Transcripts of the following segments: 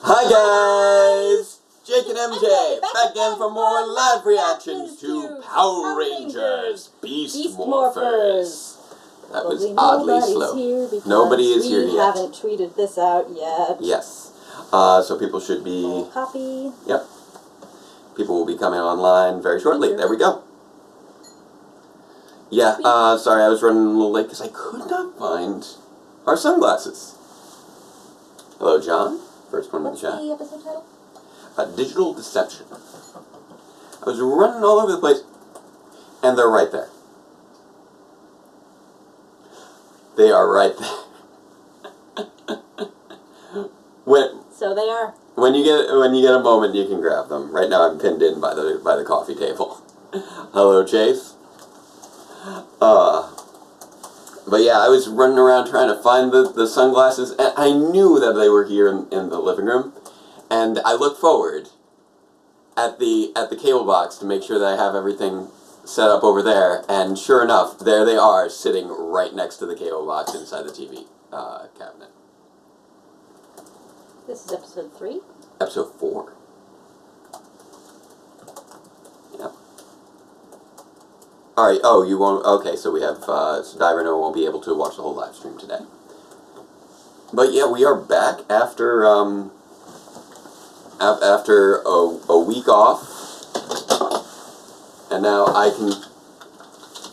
Hi guys! Jake and MJ back again for more live reactions to Power Rangers Beast Morphers. That was oddly slow. Nobody is here yet. We haven't tweeted this out yet. Yes. So people should be... Copy. Yep. People will be coming online very shortly. There we go. Yeah, sorry, I was running a little late because I could not find our sunglasses. Hello, John. First one in the chat. What's the episode title? Digital Deception. I was running all over the place, and they're right there. They are right there. So they are. When you get a moment, you can grab them. Right now, I'm pinned in by the coffee table. Hello, Chase. But yeah, I was running around trying to find the sunglasses, and I knew that they were here in the living room, and I looked forward at the cable box to make sure that I have everything set up over there, and sure enough, there they are, sitting right next to the cable box inside the TV cabinet. This is episode 3? Episode 4. Yep. Alright, oh, you won't... Okay, so we have... so Diver won't be able to watch the whole live stream today. But yeah, we are back after, after a week off. And now I can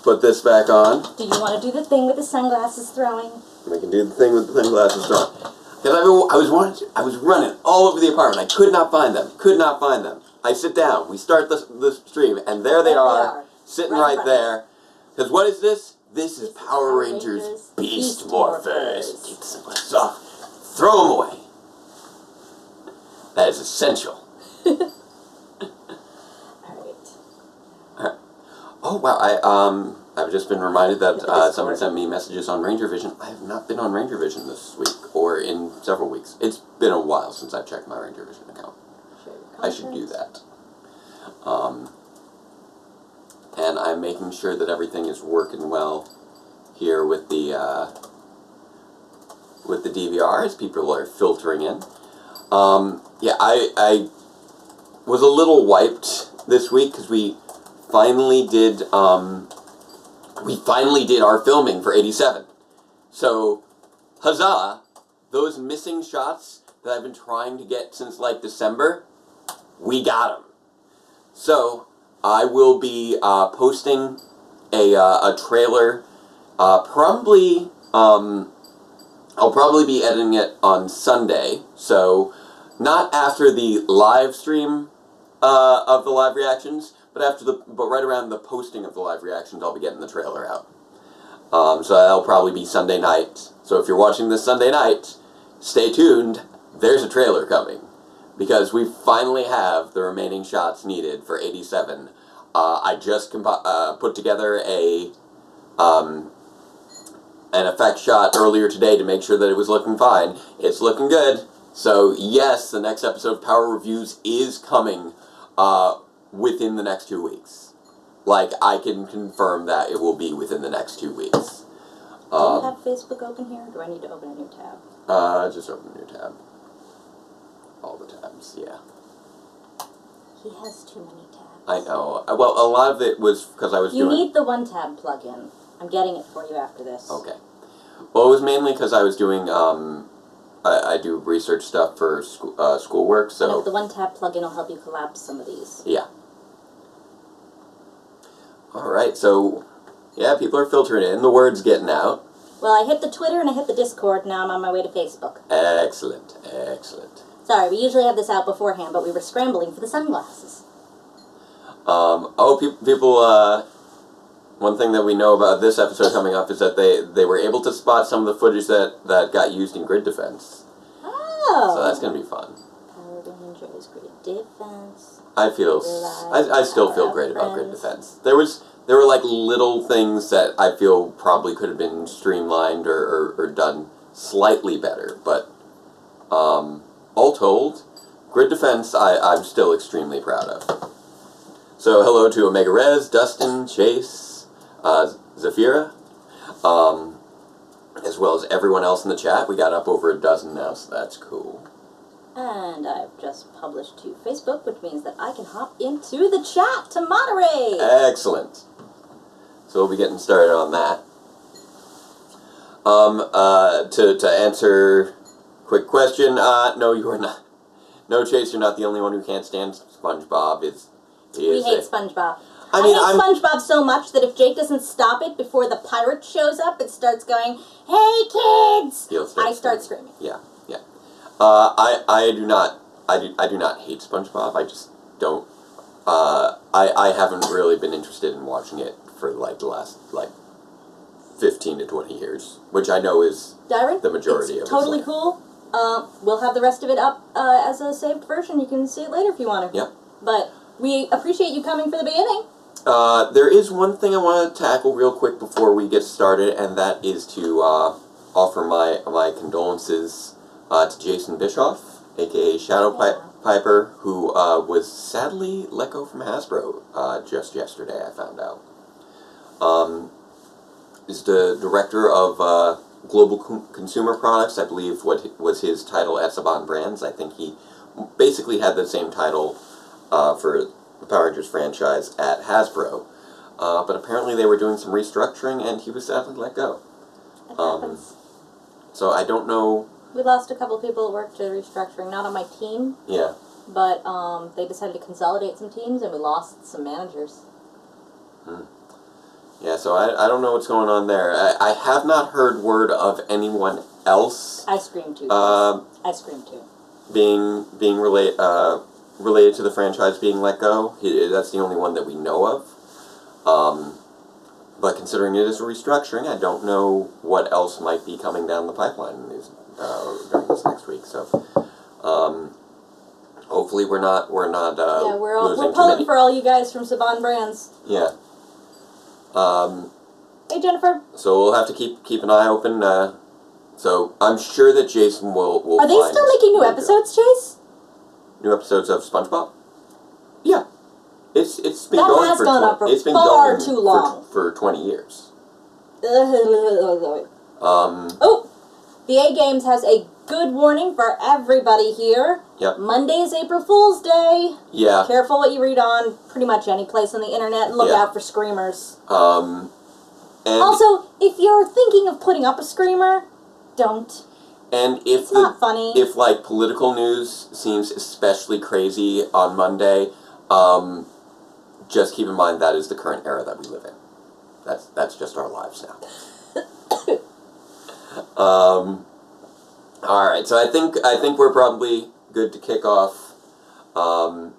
put this back on. Do you want to do the thing with the sunglasses throwing? We can do the thing with the sunglasses throwing. Because I was running all over the apartment. I could not find them. Could not find them. I sit down. We start the stream, and there they are. Sitting right there. Because what is this? This is Power Rangers Beast Morphers. Take the sunglasses off. Throw them away. That is essential. Alright. Oh, wow. I've just been reminded that someone sent me messages on Ranger Vision. I have not been on Ranger Vision this week, or in several weeks. It's been a while since I've checked my Ranger Vision account. I should do that. And I'm making sure that everything is working well here with the DVR as people are filtering in. Yeah, I was a little wiped this week because we finally did our filming for 87. So, huzzah! Those missing shots that I've been trying to get since like December, we got them. So, I will be posting a trailer. I'll probably be editing it on Sunday. So, not after the live stream of the live reactions, but right around the posting of the live reactions, I'll be getting the trailer out. So that'll probably be Sunday night. So if you're watching this Sunday night, stay tuned. There's a trailer coming. Because we finally have the remaining shots needed for 87. I just put together an effect shot earlier today to make sure that it was looking fine. It's looking good. So yes, the next episode of Power Reviews is coming within the next 2 weeks. Like, I can confirm that it will be within the next 2 weeks. Do you have Facebook open here, or do I need to open a new tab? Just open a new tab. All the tabs, yeah. He has too many tabs. I know. Well, a lot of it was because I was doing... You need the one-tab plug-in. I'm getting it for you after this. Okay. Well, it was mainly because I was doing, I do research stuff for schoolwork, so... And the one-tab plug-in will help you collapse some of these. Yeah. Alright, so, yeah, people are filtering in. The word's getting out. Well, I hit the Twitter and I hit the Discord. Now I'm on my way to Facebook. Excellent, excellent. Sorry, we usually have this out beforehand, but we were scrambling for the sunglasses. People, one thing that we know about this episode coming up is that they were able to spot some of the footage that got used in Grid Defense. Oh! So that's going to be fun. Power Rangers Grid Defense. I still feel great about Grid Defense. There were like little things that I feel probably could have been streamlined or done slightly better, but all told, Grid Defense I'm still extremely proud of. So hello to Omega Rez, Dustin, Chase, Zafira, as well as everyone else in the chat. We got up over a dozen now, so that's cool. And I've just published to Facebook, which means that I can hop into the chat to moderate. Excellent. So we'll be getting started on that. To answer quick question, no, you are not. No, Chase, you're not the only one who can't stand SpongeBob. We hate SpongeBob. I mean, hate SpongeBob so much that if Jake doesn't stop it before the pirate shows up, it starts going, "Hey kids!" I start screaming. Yeah. I do not hate SpongeBob. I just don't. I haven't really been interested in watching it for like the last 15 to 20 years, which I know is Darren, the majority of it. Totally cool. We'll have the rest of it up as a saved version. You can see it later if you want to. Yep. But we appreciate you coming for the beginning. There is one thing I want to tackle real quick before we get started, and that is to offer my condolences to Jason Bischoff, aka Shadow Piper, who was sadly let go from Hasbro just yesterday, I found out. Is the director of Global Consumer Products, I believe what was his title at Saban Brands. I think he basically had the same title for the Power Rangers franchise at Hasbro. But apparently they were doing some restructuring and he was sadly let go. It happens. So I don't know. We lost a couple of people at work to restructuring, not on my team. Yeah. But they decided to consolidate some teams and we lost some managers. Yeah, so I don't know what's going on there. I have not heard word of anyone else. I scream too. I scream too. Being related to the franchise being let go. That's the only one that we know of. But considering it is a restructuring, I don't know what else might be coming down the pipeline during this next week. So hopefully we're not we're losing pulling for all you guys from Saban Brands. Yeah. Hey Jennifer. So we'll have to keep an eye open. So I'm sure that Jason will. Are they still making new episodes, Chase? New episodes of SpongeBob? Yeah. It's been that going has for gone on for it's been far going too long. For 20 years. The A Games has a good warning for everybody here. Yep. Monday is April Fool's Day. Yeah. Careful what you read on pretty much any place on the internet and look out for screamers. And also, if you're thinking of putting up a screamer, don't. And if it's not funny. If political news seems especially crazy on Monday, just keep in mind that is the current era that we live in. That's just our lives now. All right, so I think we're probably good to kick off. I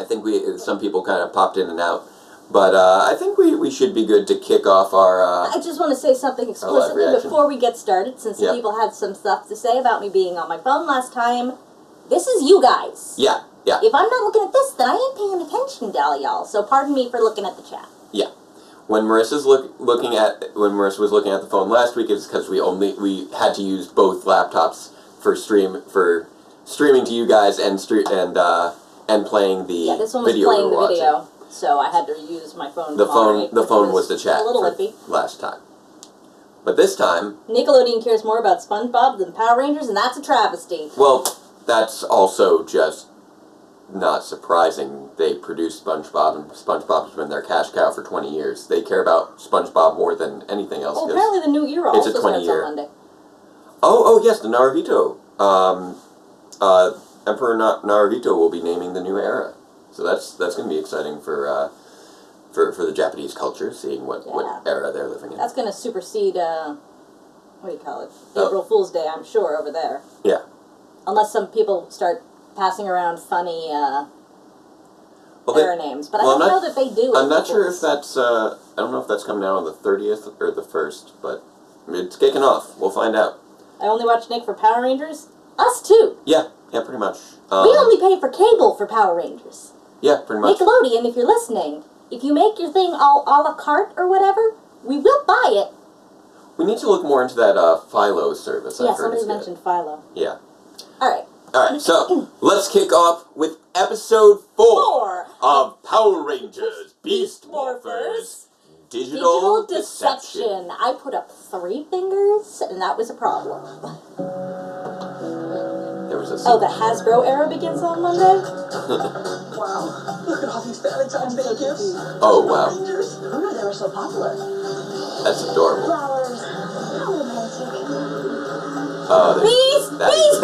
think some people kind of popped in and out, but I think we should be good to kick off our. I just want to say something explicitly before we get started, since people had some stuff to say about me being on my phone last time. This is you guys. Yeah. If I'm not looking at this, then I ain't paying attention to all y'all. So pardon me for looking at the chat. Yeah. When Marissa was looking at the phone last week, it's because we had to use both laptops for streaming to you guys and playing the this one was video playing we were the video, so I had to use my phone. The phone was the chat. A little iffy last time, but this time Nickelodeon cares more about SpongeBob than Power Rangers, and that's a travesty. Well, that's also just not surprising. They produce SpongeBob, and SpongeBob has been their cash cow for 20 years. They care about SpongeBob more than anything else. Well, apparently the new era also starts on Monday. Oh yes, the Naruhito. Emperor Naruhito will be naming the new era, so that's going to be exciting for the Japanese culture, seeing what era they're living in. That's going to supersede what do you call it? April Fool's Day, I'm sure, over there. Yeah. Unless some people start passing around funny era names, but I don't know that they do. I'm not sure if that's. I don't know if that's coming out on the 30th or the 1st, but it's kicking off. We'll find out. I only watch Nick for Power Rangers. Us too. Yeah, pretty much. We only pay for cable for Power Rangers. Yeah, pretty much. Nickelodeon, if you're listening, if you make your thing all a la carte or whatever, we will buy it. We need to look more into that Philo service. Yeah, somebody mentioned Philo. Yeah. All right, so let's kick off with episode 4 of Power Rangers Beast Morphers. Digital Deception. I put up 3 fingers, and that was a problem. There there was a Oh, the Hasbro era begins on Monday? Wow, look at all these Valentine's Day gifts. Oh, wow. Rangers. Who knew they were so popular? That's adorable. Flowers. How romantic. Oh, Bees! Bees!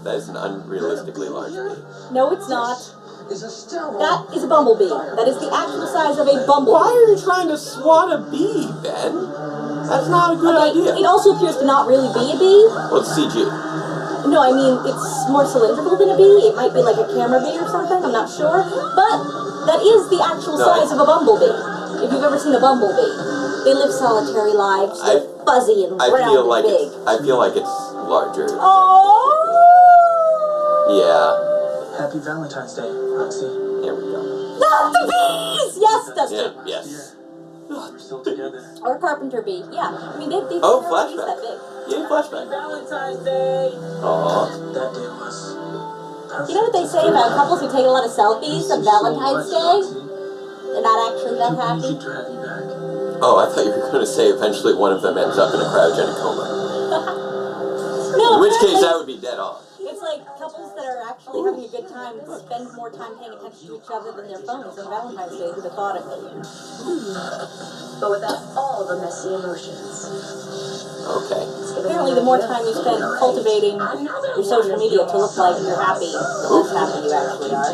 That is an unrealistically large bee. No, it's not. Is a sterile. That is a bumblebee. That is the actual size of a bumblebee. Why are you trying to swat a bee, Ben? That's not a good idea. It also appears to not really be a bee. Well, it's CG. No, I mean, it's more cylindrical than a bee. It might be like a camera bee or something. I'm not sure. But that is the actual size of a bumblebee. If you've ever seen a bumblebee, they live solitary lives. They're fuzzy and round and big. I feel like it's larger. Oh! Yeah. Happy Valentine's Day, Roxy. Here we go. Not the bees! Yes, Dustin. Yeah, yes. We're still together. Or a carpenter bee. Yeah. I mean, they Oh, never released flashback. that big. Yay, flashback. Valentine's Day. Aww. That day was perfect. You know what they say about couples who take a lot of selfies on Valentine's Day? They're not actually that happy. To have you back. Oh, I thought you were going to say eventually one of them ends up in a cryogenic coma. No, In which case, apparently- that would be dead on. It's like couples that are actually having a good time spend more time paying attention to each other than their phones on Valentine's Day. Who'd have thought it? But without all the messy emotions. Okay. Apparently, the more time you spend cultivating your social media to look like you're happy, the less happy you actually are.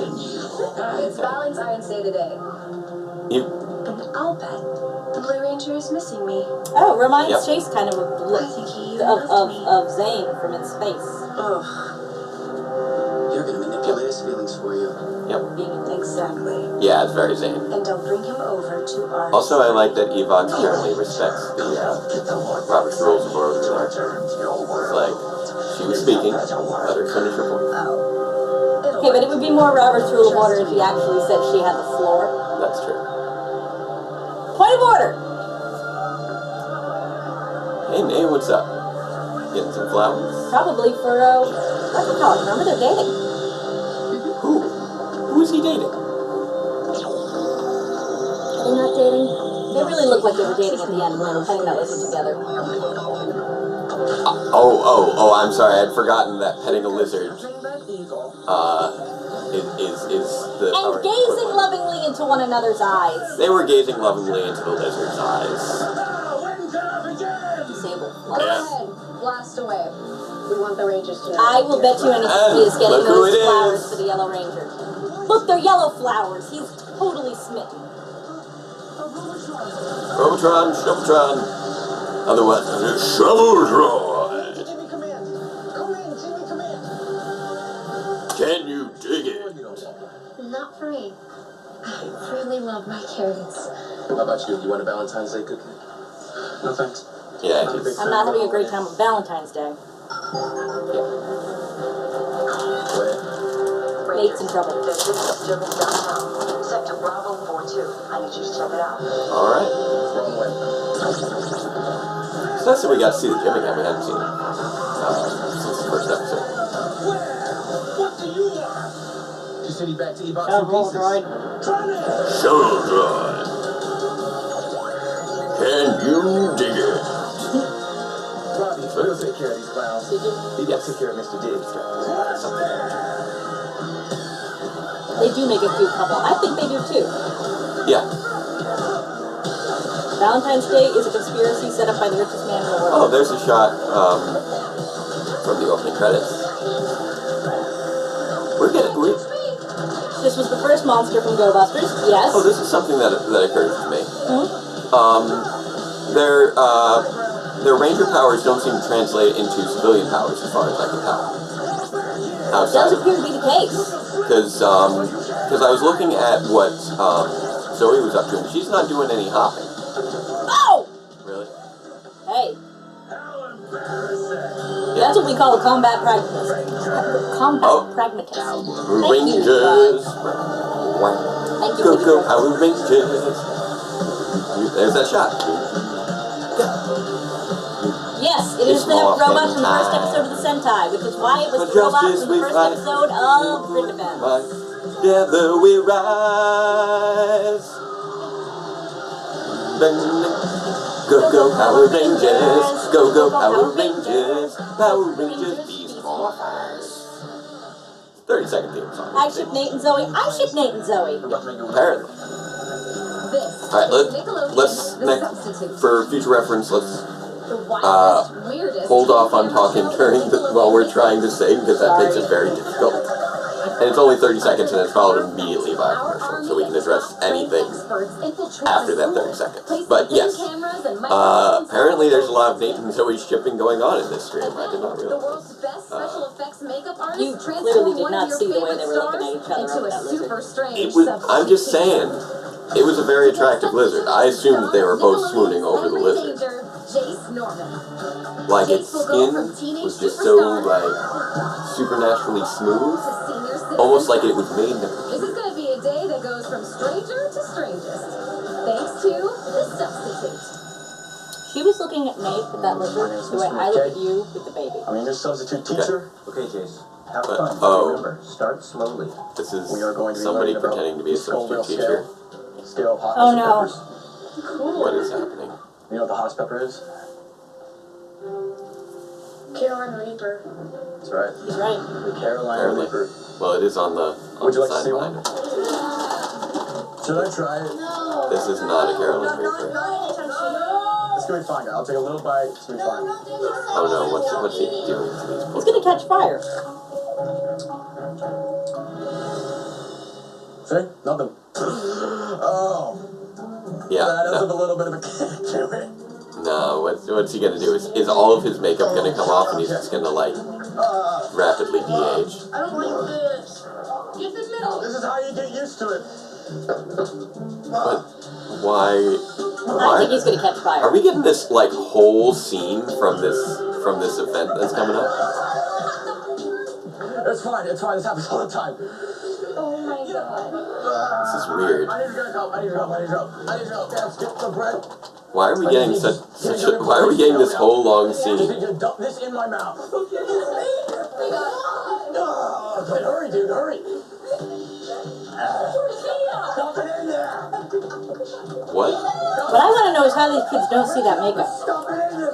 It's Valentine's Day today. You, I'll bet the Blue Ranger is missing me. Oh, reminds Yep. Chase kind of I think he of Zane from In Space. Oh. You're gonna manipulate his feelings for you. Exactly. yeah, it's very Zane. And don't bring him over to our. Also, I like that Evox apparently respects the Robert's Rules of Order there. It's like, she was speaking, let her finish her point. Okay, but it would be more Robert's Rule of Order if he actually said she had the floor. That's true. Point of order! Hey, May, what's up? Getting some flowers? Probably for, what's it called? Remember, they're dating. Who? Who is he dating? Are they not dating? They really look like they were dating at the end when they were petting that lizard together. Oh, I'm sorry, I'd forgotten that petting a lizard, is the power. And gazing lovingly into one another's eyes. They were gazing lovingly into the lizard's eyes. Disabled. Go ahead, blast away. We want the Rangers to know. I will bet you anything he is getting Look who those it flowers is. for the Yellow Ranger. Look, they're yellow flowers. He's totally smitten. Robotron, Shoveltron, otherwise known as Shoveltron. Jimmy, come in. Come in, Jimmy, come in. Can you dig it? Not for me. I really love my carrots. How about you? You want a Valentine's Day cookie? No thanks. Yeah, he's... I'm not having a great time on Valentine's Day. Nate's in trouble. Sector Bravo 42. I need you to check it out. Alright. Wrong way. So that's that we got to see the gym again. We haven't seen it since the first episode. What do you want? Just send back to Evox in pieces. Shoveltron. Can you dig it? Robbie, we'll take care of these clowns. Evox take care of Mr. Diggs. They do make a cute couple. I think they do too. Yeah. Valentine's Day is a conspiracy set up by the richest man in the Oh, world. there's a shot from the opening credits. This was the first monster from Go Busters. Yes. Oh, this is something that occurs to me. Their ranger powers don't seem to translate into civilian powers, as far as I can tell. Outside Does appear to be the case. because I was looking at what Zoe was up to, and she's not doing any hopping. Oh! Really? Hey. That's what we call a combat pragmatist. Pragmatist. Thank you, Rangers. Thank you. Go, Power Rangers. There's that shot. Yes, it is the robot from the first episode of the Sentai, which is why it was the robot from the first episode of Grid Defense. Together we rise. Go, Power Rangers. Go, Power Rangers. Power Rangers Beast Morphers. 30-second theme song. I ship Nate and Zoe. I ship Nate and Zoe. Apparently. Alright, let's next, for future reference, let's hold off on talking while we're trying to sing, because that makes it very difficult. And it's only 30 seconds, and it's followed immediately by a commercial, so we can address anything after that 30 seconds. But yes, apparently there's a lot of Nate and Zoe shipping going on in this stream. I did not realize. You clearly did not see the way they were looking at each other over that lizard. I'm just saying, it was a very attractive lizard. I assumed that they were both swooning over the lizard. Like, its skin was just so, like, supernaturally smooth. Almost like it was made in a This computer. is going to be a day that goes from stranger to strangest. Thanks to the substitute. She was looking at Nate with that lizard the way I look at you with the baby. I'm your substitute teacher. Okay, Jace. Have fun. Remember, start slowly. This is We are going to be somebody learning about pretending to be a the Scoville substitute teacher. Scale of hotness Oh, of no. peppers. What is happening? You know what the hottest pepper is? Carolina Reaper. That's right. He's right. The Carolina Apparently. Reaper. Well, it is on the Would you like to see sideline. one? Should I try it? No. This is not a Carolina Reaper. It's gonna be fine. I'll take a little bite. It's gonna be fine. Oh no, what's he doing to these It's gonna catch fire. See? Nothing. Oh. Yeah, That has a no, little bit of a kick to it. no, what's he gonna do? Is all of his makeup gonna come off and he's just gonna, like, rapidly de-age? I don't like this. Give the milk. This is how you get used to it. But why? I think he's gonna catch fire. Are we getting this, like, whole scene from this event that's coming up? It's fine. It's fine. This happens all the time. Oh my god. This is weird. I need to get help. I need your help. I need your help. I need your help. Dad, skip the bread. Why are we getting why are we getting this whole long Just scene? need you to dump this in my mouth. Oh, okay, hurry, dude, hurry. Dump it in there. What? What I want to know is how these kids don't see that makeup. Dump it in there.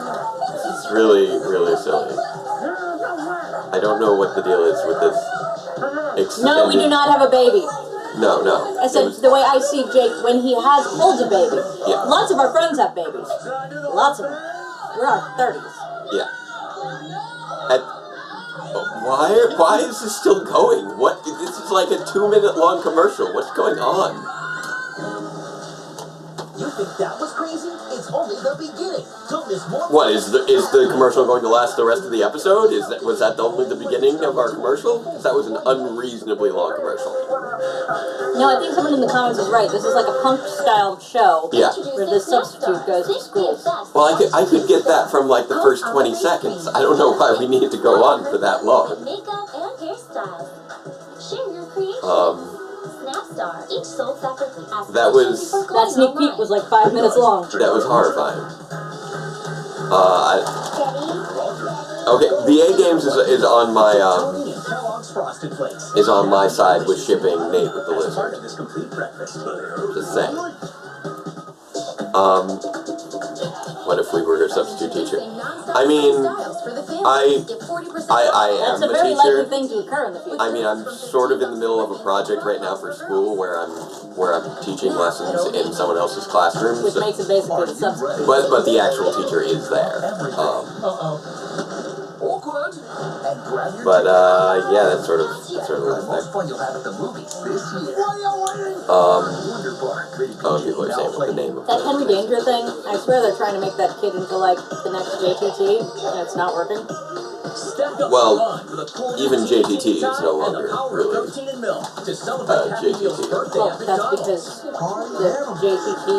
This is really, really silly. I don't know what the deal is with this extended... No, we do not have a baby. No, no. I said the way I see Jake when he holds a baby. Yeah. Lots of our friends have babies. Lots of them. We're in our 30s. Yeah. Why is this still going? What? This is like a 2-minute long commercial. What's going on? You think that was crazy? It's only the beginning. Don't miss more. What is the commercial going to last the rest of the episode? Was that only the beginning of our commercial? Because that was an unreasonably long commercial. No, I think someone in the comments is right. This is like a punk-style show Yeah. where the substitute goes to school. Well, I could get that from like the first 20 seconds. I don't know why we needed to go on for that long. Makeup and hairstyles. Share your creation. Snapstar. Each sold separately. That was- That sneak peek was like 5 minutes long. That was horrifying. Steady. Okay, the A Games is on my Kellogg's Frosted Flakes. is on my side with shipping Nate with the As part lizard. of this complete breakfast. Just saying. What if we were her substitute teacher? I mean, I am That's a a very likely teacher. thing to occur in the future. I mean, I'm sort of in the middle of a project right now for school where I'm teaching lessons in someone else's classroom. Which makes it basically the substitute. But the actual teacher is there. Awkward. And grab your But ticket. yeah, that's sort of The life most fun you'll have at the movies this year. Wonder Park. Oh, people are saying what the name of That it Henry is. Danger thing, I swear they're trying to make that kid into like the next JTT, and it's not working. Well, even JTT is no longer really JTT. Well, that's because the JTT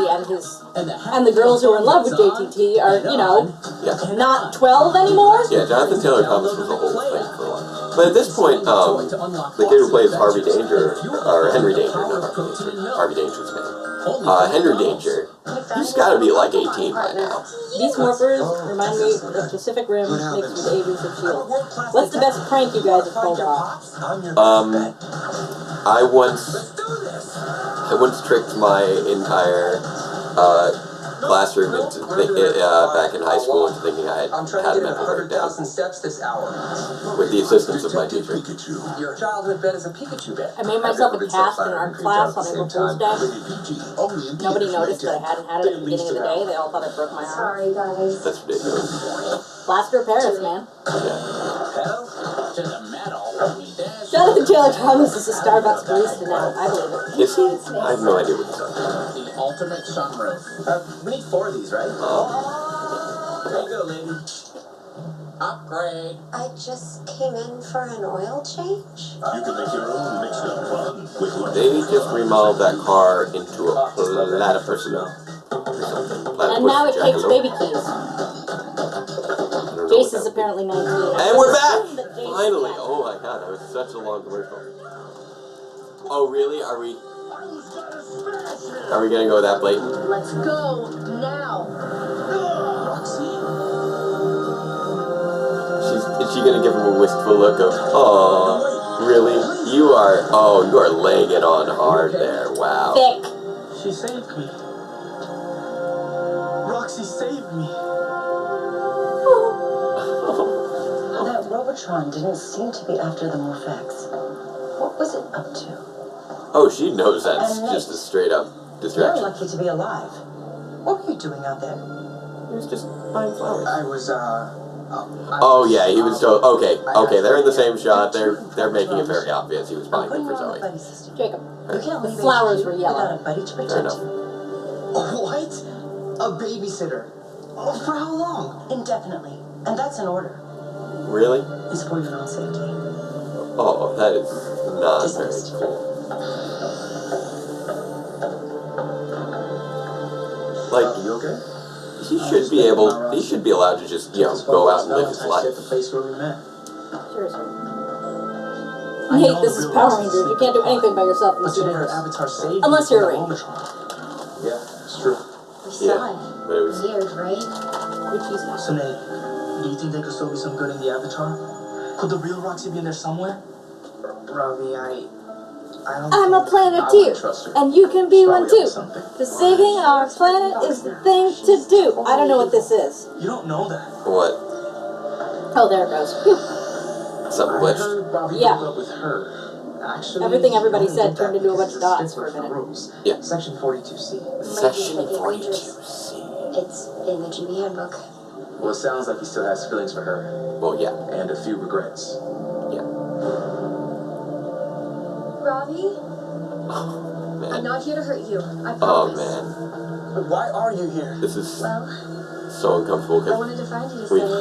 and the girls who are in love with JTT are, you know, Yeah. not 12 anymore. Yeah, Jonathan Taylor Thomas was a whole thing for a while. But at this point, the kid who plays Harvey Danger, or Henry Danger, not Harvey Danger's name. Henry Danger, he's gotta be like 18 by now. Beast Morphers remind me of Pacific Rim mixed with Agents of S.H.I.E.L.D. What's the best prank you guys have pulled off? I once tricked my entire classroom into back in high school into thinking I I'm trying had to a get mental 100,000 breakdown steps this hour. with the assistance of my teacher. Your childhood bed is a Pikachu bed. I made myself a cast in art class on April Fool's Day. Nobody noticed that I hadn't had it at the beginning of the day. They all thought I broke my arm. Sorry, guys. That's ridiculous. Plaster of Paris, man. Yeah. Pedal to the metal. Jonathan Taylor Thomas is a Starbucks barista now. I believe it. Is he? I have no idea what he's talking about. The ultimate sunroof. We need 4 of these, right? There you go, lady. Upgrade. I just came in for an oil change. You can make your own mixed up fun with lunch. They just remodeled that car into a platypus or something. And now it takes baby keys. Jace is apparently 19. And we're back! Finally! Oh my god, that was such a long commercial. Oh really? Are we gonna go that blatant? Let's go now. Is she gonna give him a wistful look of, oh, really? You are laying it on hard there. Wow. Thick. She saved me. Roxy saved me. That Robotron didn't seem to be after the Morph-X. What was it up to? Oh, she knows that's just a straight up You're distraction. lucky to be alive. What were you doing out there? He was just buying flowers. I was, Oh yeah, he was told. Okay, they're in the same shot. They're making it very obvious he was buying them for Zoe. buddy system. Jacob. You can't The leave flowers HQ were yellow. without a buddy to Fair protect enough. you. What? A babysitter? Oh, for how long? Indefinitely. And that's an order. Really? It's for your own safety. Oh, that is not very Dismissed. cool. Like, You okay? he should be allowed to just, go out and live his life. At the place where we met. Seriously. Nate, this is Power Rangers. You can't do anything by yourself in But this today her universe. avatar saved Unless me you're a from ranger. Robotron. Yeah, it's true. We saw Yeah, it. but it was. Weird, right? Which he's not. So, Nate, do you think they could still be some good in the avatar? Could the real Roxy be in there somewhere? Robbie, I don't I'm a think I planeteer, would trust her. and you can be one Probably too. on something. Because saving our planet is the thing to do. I don't know what this is. You don't know that. What? Oh, there it goes. Phew. Something I glitched? heard Robbie Yeah. broke up with her. Actually, Everything everybody only said did that turned into a because bunch of it's dots for a different minute. rules. Yeah. Section 42C. Section Might be 42C. It's in the GB handbook. Well, it sounds like he still has feelings for her. Well, yeah. And a few regrets. Yeah. Robbie, I'm Man. not here to hurt you. I Oh, promise. man. Why are you here? This is Well, so uncomfortable I because wanted to find you to we've, say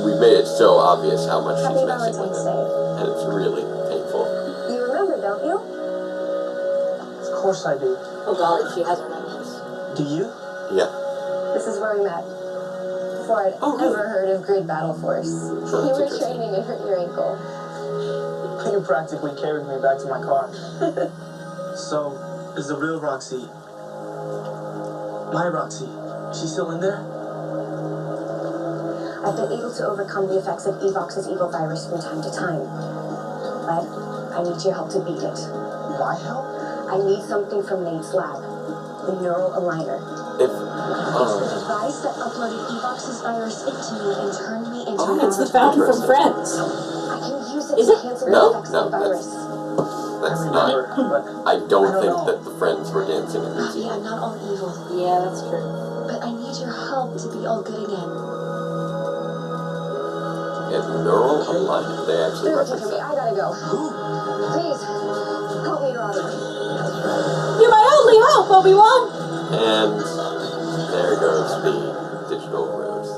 we've made it so obvious how much Happy she's messing with Valentine's him. Day. And it's really painful. You remember, don't you? Of course I do. Oh golly, she has her memories. Do you? Yeah. This is where we met. Before I'd Oh, really? ever heard of Grid Battle Force. You that's were interesting. training and hurt your ankle. You practically carried me back to my car. So, is the real Roxy, my Roxy, she's still in there? I've been able to overcome the effects of Evox's evil virus from time to time. But I need your help to beat it. My help? I need something from Nate's lab. The neural aligner. If. It's the device that uploaded Evox's virus into me and turned me into an It's the avatar. fountain from Friends. I can use it Is to it? cancel No, the effects no, of the virus. That's I not. remember, but I don't I don't think know. that the friends were dancing in Robbie, music. I'm not all evil, Yeah, that's true. but I need your help to be all good again. It's neural alignment. They actually They're looking reference for me. that. I gotta go. Please, help me, Robbie. You're my only hope, Obi-Wan! And there goes the digital rose.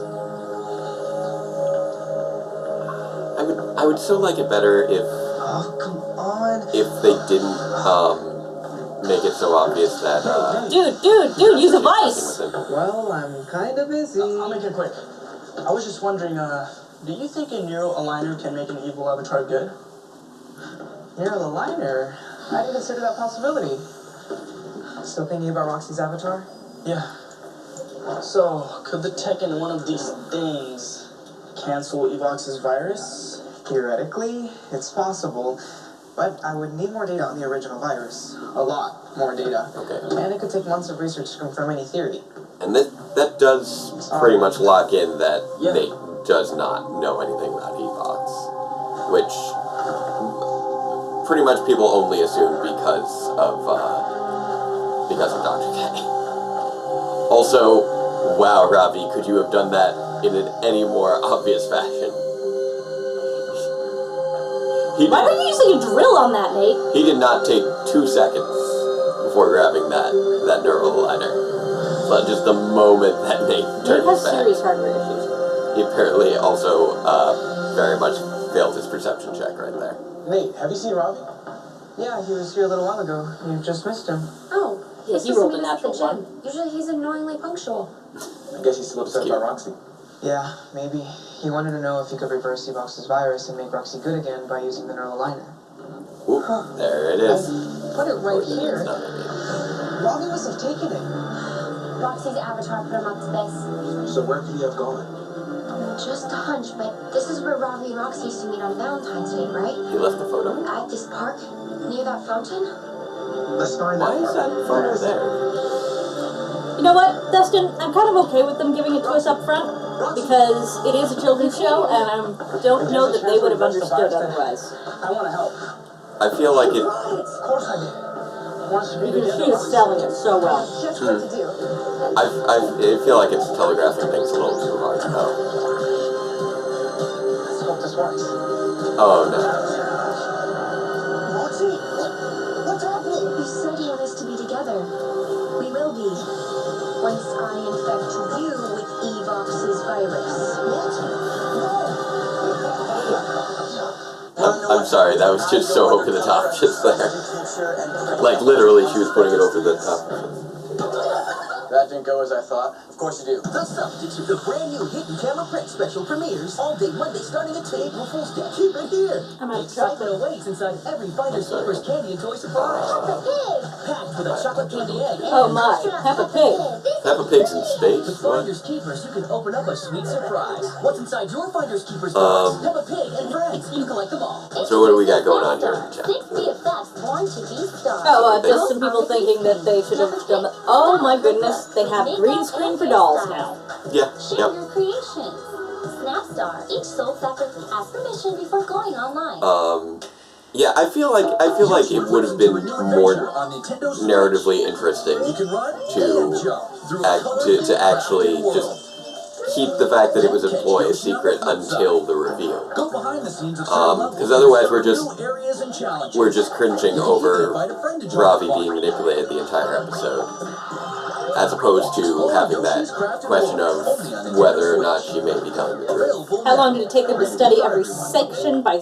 I would still like it better oh, come on. if they didn't make it so obvious that Dude, use a vice! with him. Well, I'm kind of busy. I'll make it quick. I was just wondering, do you think a neural aligner can make an evil avatar good? Neural aligner? I didn't consider that possibility. Still thinking about Roxy's avatar? Yeah. So, could the tech in one of these things cancel Evox's virus? Theoretically, it's possible, but I would need more data on the original virus. A lot more data. Okay. And it could take months of research to confirm any theory. And that does pretty much lock in that Yeah. Nate does not know anything about Evox, which pretty much people only assume because of Dr. K. Also, wow, Ravi, could you have done that in any more obvious fashion? Why were you using a drill on that, Nate? He did not take 2 seconds before grabbing that neural aligner. But just the moment that Nate turned Nate his has back. serious hardware issues. He apparently also very much failed his perception check right there. Nate, have you seen Ravi? Yeah, he was here a little while ago. You just missed him. Oh, Yeah, he's he supposed rolled to a meet us at the natural gym. Usually he's annoyingly punctual. I guess he's still upset Cute. about Roxy. Yeah, maybe. He wanted to know if he could reverse Evox's virus and make Roxy good again by using the neural aligner. Oop, there it is. Put it right here. No, maybe. Ravi must have taken it. Roxy's avatar put him up to this. So where could he have gone? Just a hunch, but this is where Ravi and Roxy used to meet on Valentine's Day, right? He left the photo. At this park, near that fountain? Let's find Why out. is that photo there? You know what, Dustin? I'm kind of okay with them giving it to us up front because it is a children's show, and I don't know that they would have understood otherwise. I want to help. I feel like it. Of course I did. Wants to be Because together. she is selling it so well. Just what to do. I feel like it's telegraphing things a little too hard. Oh. Let's hope this works. Oh no. Roxy, what's happening? You said you want us to be together. We will be. Once I infect you with Evox's virus. I'm sorry, that was just so over the top just there. Like literally she was putting it over the top. That didn't go as I thought. Of course you do. The Substitute, the brand new hidden camera prank special premieres all day Monday starting at 10 April Fool's Day. Keep it here. I'm out of Excitement chocolate. awaits inside every Finders Keepers candy and toy surprise. Packed with a chocolate candy egg. Oh my, Peppa Pig. Peppa Pig's in space? With What? Finders Keepers, you can open up a sweet surprise. What's inside your Finders Keepers box? Peppa Pig and friends. You collect them all. So what do we got going on here in the chat? 60 effects born to be stars. Oh, just some people thinking that they should have done it. Oh my goodness, they have green screen for dolls now. Yeah, Share yep. your creations. Snapstar, each sold separately. Ask permission before going online. Yeah, I feel like it would have been more narratively interesting You can run to and jump through to actually just keep the fact that it was a ploy a secret until the reveal. Go behind the scenes of Because otherwise we're just areas and challenges. cringing You can over even invite a friend to join Ravi the fun. being manipulated the entire episode, as opposed to having that question of whether or not she may be telling the truth. How long did it take them to study every section by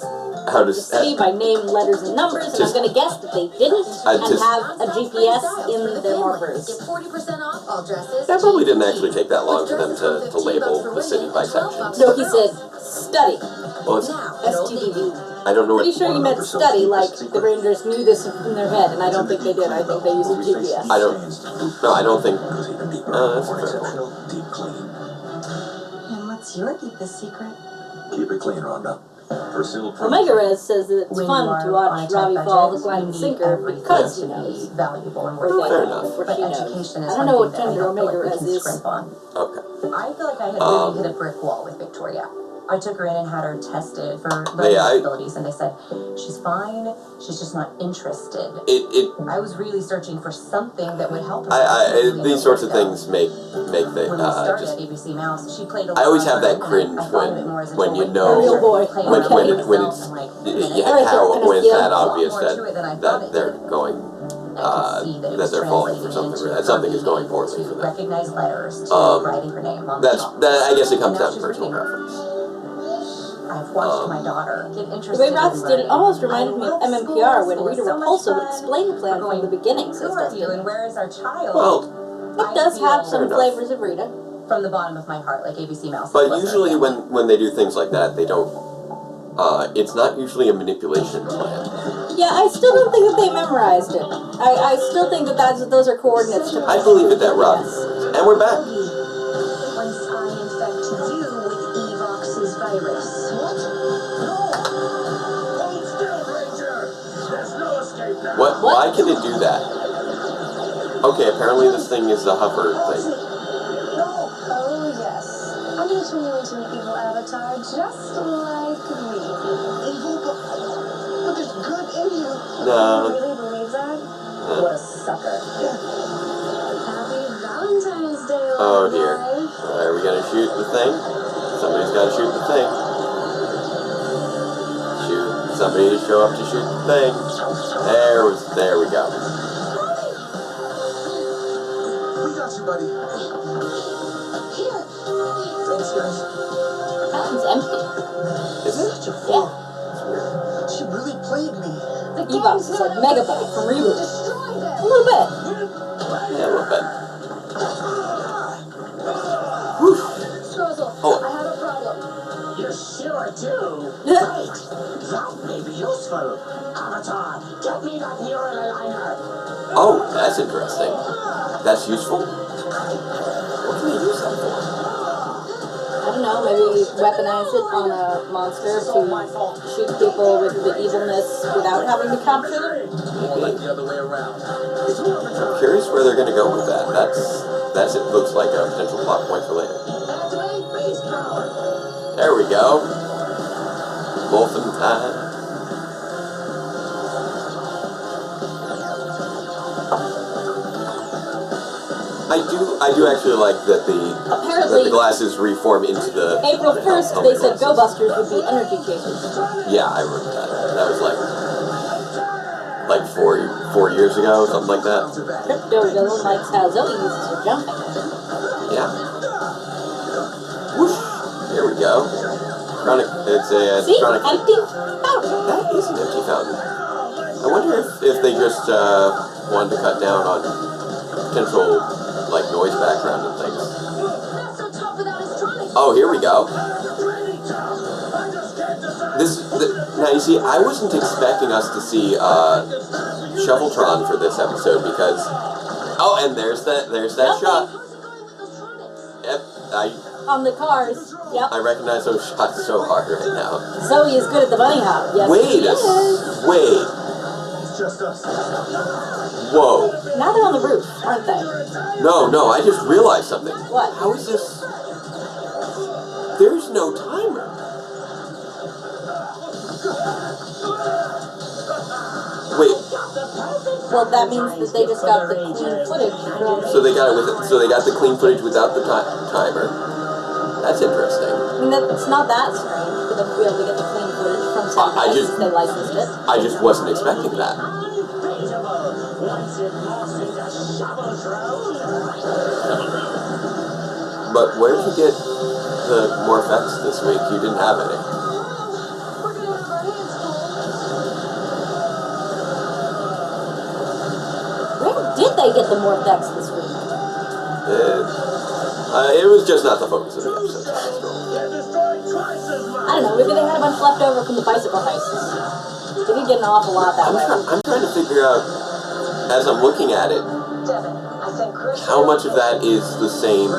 How the does city by name, letters, and numbers? And I'm gonna guess that they didn't and have a GPS in their morphers. Get 40% off all dresses. That probably didn't actually take that long for them to label the city by sections. No, he said study. Well, it's, STD. I don't know what. Pretty sure he meant study, like the Rangers knew this in their head, and I don't think they did. I think they used a GPS. I don't. No, I don't think. That's a fair point. Deep clean. And what's your deepest secret? Keep it clean, Rhonda. Pursue Omega Res says that it's When fun you are to on watch a tight Robbie budget, fall hook, you line, and need sinker everything because he to knows. be valuable and Or worth Fair it. enough. What But she knows. education is I don't know one what thing that gender I don't feel Omega like we Res can is. scrimp on. Okay. I feel like I had really hit a brick wall with Victoria. I took her in and had her tested for learning disabilities, and they said she's fine. She's just not interested. I was really searching for something that would help her. These sorts of things make the When we started just. at ABC Mouse, she played a I always have that lot, cringe and I thought of it more as a when you toy. know A real boy. when it's when it's that obvious that they're going that they're falling for something, that something is going poorly for them. Recognize letters to writing her name on That I guess it comes And now down to she's personal reading. preference. I've watched my daughter get The interested way in Roths did it writing. almost reminded me of I love MMPR when school. Rita It's so much Repulsa would fun. explain the plan from the beginning, says Who are you Dustin. and where is our child? Well, It does have some Fair enough. flavors of Rita. From the bottom of my heart, like ABC Mouse. but Bless her usually family. when they do things like that, they don't. It's not usually a manipulation plan. Yeah, I still don't think that they memorized it. I still think that those are coordinates to. I believe it that Robbie. And we're back. Once I infect you with Evox's virus. Hold still, Ranger. There's no escape now. What? Why can it do that? Okay, apparently this thing is a hover thing. Oh, yes. I'm going to turn you into an evil avatar just like me. Evil, but there's good in you. No. Really believe that? What a sucker. Happy Valentine's Day, Oh love dear. boy. Are we gonna shoot the thing? Somebody's gotta shoot the thing. Shoot. Somebody to show up to shoot the thing. There we go. We got you, buddy. Here. Thanks, guys. Fountain's empty. Is it? Such a Yeah. fool. She really played me. The Evox is like Megabyte from Reboot. Destroy them. A little bit. Yeah, a little bit. Strozzle, Oh. I have a problem. You sure do. Great. That may be useful. Avatar, get me that neural aligner. Oh, that's interesting. That's useful? What can I use that for? I don't know, maybe weaponize it on a monster to shoot people with the evilness without having to capture them. More like the other way around. I'm curious where they're gonna go with that. That's it looks like a potential plot point for later. Activate beast power. There we go. Wolfen time. I do actually like that Apparently, the glasses reform into the April 1st, they said Go Busters would be energy chasers. Yeah, I remember that. That was like 4 years ago, something like that. Crypto Villain likes how Zoe uses her jumping. Yeah. Whoosh. Here we go. It's a See? electronic. Empty fountain. That is an empty fountain. I wonder if they just wanted to cut down on potential like noise background and things. That's so tough without his tronics. Oh, here we go. Now you see, I wasn't expecting us to see Shoveltron for this episode because and there's that Okay. shot. How's it going with those tronics? Yep, On the cars. Yep. I recognize those shots so hard right now. Zoe is good at the bunny hop. Yes. Wait she is. wait. It's just us. Whoa. Now they're on the roof, aren't they? No, I just realized something. What? How is this? There's no timer. Wait, Well, that means that they just got the clean footage from. so they got it with so they got the clean footage without the timer. That's interesting. I mean, that's not that strange for them to be able to get the clean footage from I Sentai just- since they licensed it. I just wasn't expecting that. Once it morphs into Shoveltron. But where'd you get the Morph-X this week? You didn't have any. We're gonna have our hands full. Where did they get the Morph-X this week? It was just not the focus of the episode. They're destroying twice as much. I don't know, maybe they had a bunch left over from the bicycle heists. They did get an awful lot that way. I'm trying to figure out, as I'm looking at it, Devin, I think Chris. how much of that is the same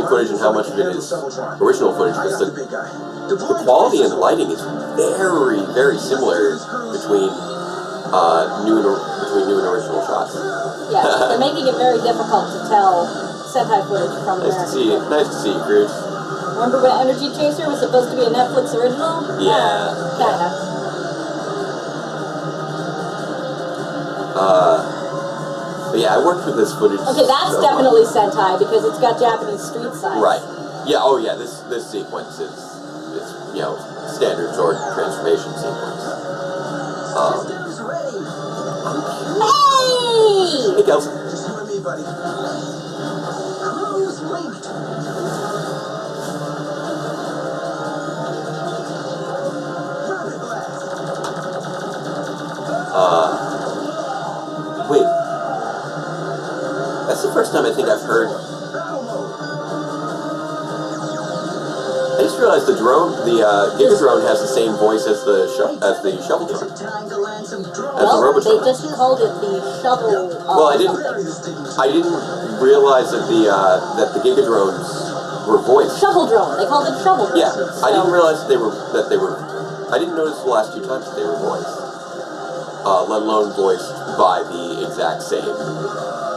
footage and how much of it is original footage, because the quality and the lighting is very, very similar between new and original shots. Yes, they're making it very difficult to tell Sentai footage from Nice to American. see you. Nice to see you, Cruz. Remember when Energy Chaser was supposed to be a Netflix original? Yeah. Kinda. But yeah, I worked with this footage. Okay, that's so definitely much. Sentai because it's got Japanese street signs. Right. Yeah. Oh yeah. This sequence is standard sword transformation sequence. Systems ready. Hey! Hey, Kelsey. Just you and me, buddy. Cruise linked. Rapid blast. Wait. That's the first time I think I've heard. Battle mode. I just realized the drone, the Giga drone, has the same voice as the Shoveltron. Is it time to land some drones? As the Well, they Robotron. just called it the shovel. Well, I didn't Bury the sticky realize that the Giga drones were voiced. Shovel drone. They called it shovel drone. Yeah, So, I didn't realize that they were. I didn't notice the last two times that they were voiced. Let alone voiced by the exact same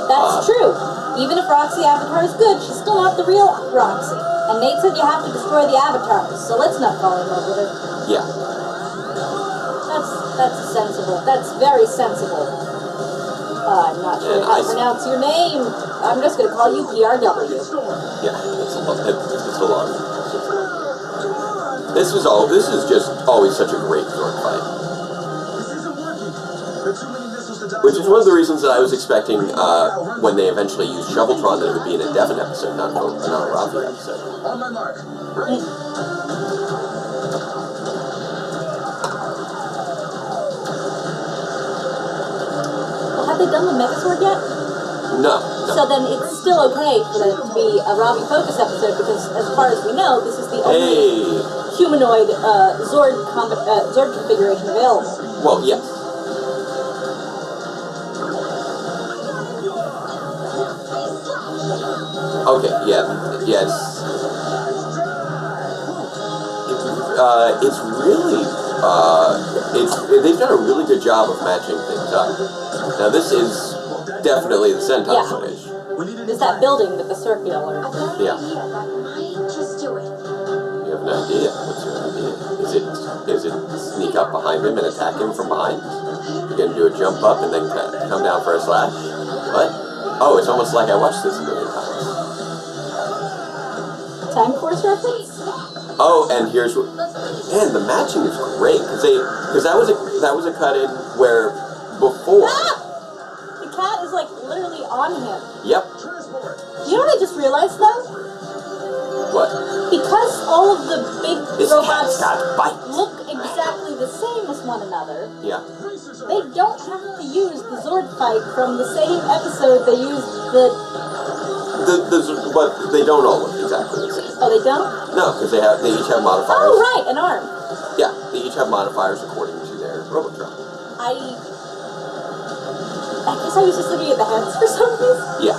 That's true. Even if Roxy Avatar is good, she's still not the real Roxy. And Nate said you have to destroy the avatars, so let's not fall in love with her. Yeah. That's sensible. That's very sensible. I'm not sure how to pronounce your name. I'm just going to call you PRW. Yeah, it's a long. This is just always such a great sword fight. Which is one of the reasons that I was expecting when they eventually used Shoveltron that it would be an a Devon episode, not a Ravi episode. On my mark. Ready? Well, have they done the Megazord yet? No. So then it's still okay for them to be a Ravi Focus episode because, as far as we know, this is the only humanoid Zord configuration available. Well, yes. Okay, yes. It's really, they've done a really good job of matching things up. Now this is definitely the Sentai footage. It's that building with the circular. Yeah. That might just do it. You have an idea. What's your idea? Is it sneak up behind him and attack him from behind? You're gonna do a jump up and then come down for a slash? What? Oh, it's almost like I watched this a million times. Time Force reference? Oh, and here's man, the matching is great because that was a cut in where before. The cat is like literally on him. Yep. You know what I just realized though? What? Because all of the big robots bites. look exactly the same as one another. Yeah. They don't have to use the Zord fight from the same episode they used but they don't all look exactly the same. Oh, they don't? No, because they each have modifiers. Oh, right, an arm. Yeah, they each have modifiers according to their Robotron. I guess I was just looking at the heads for some reason. Yeah,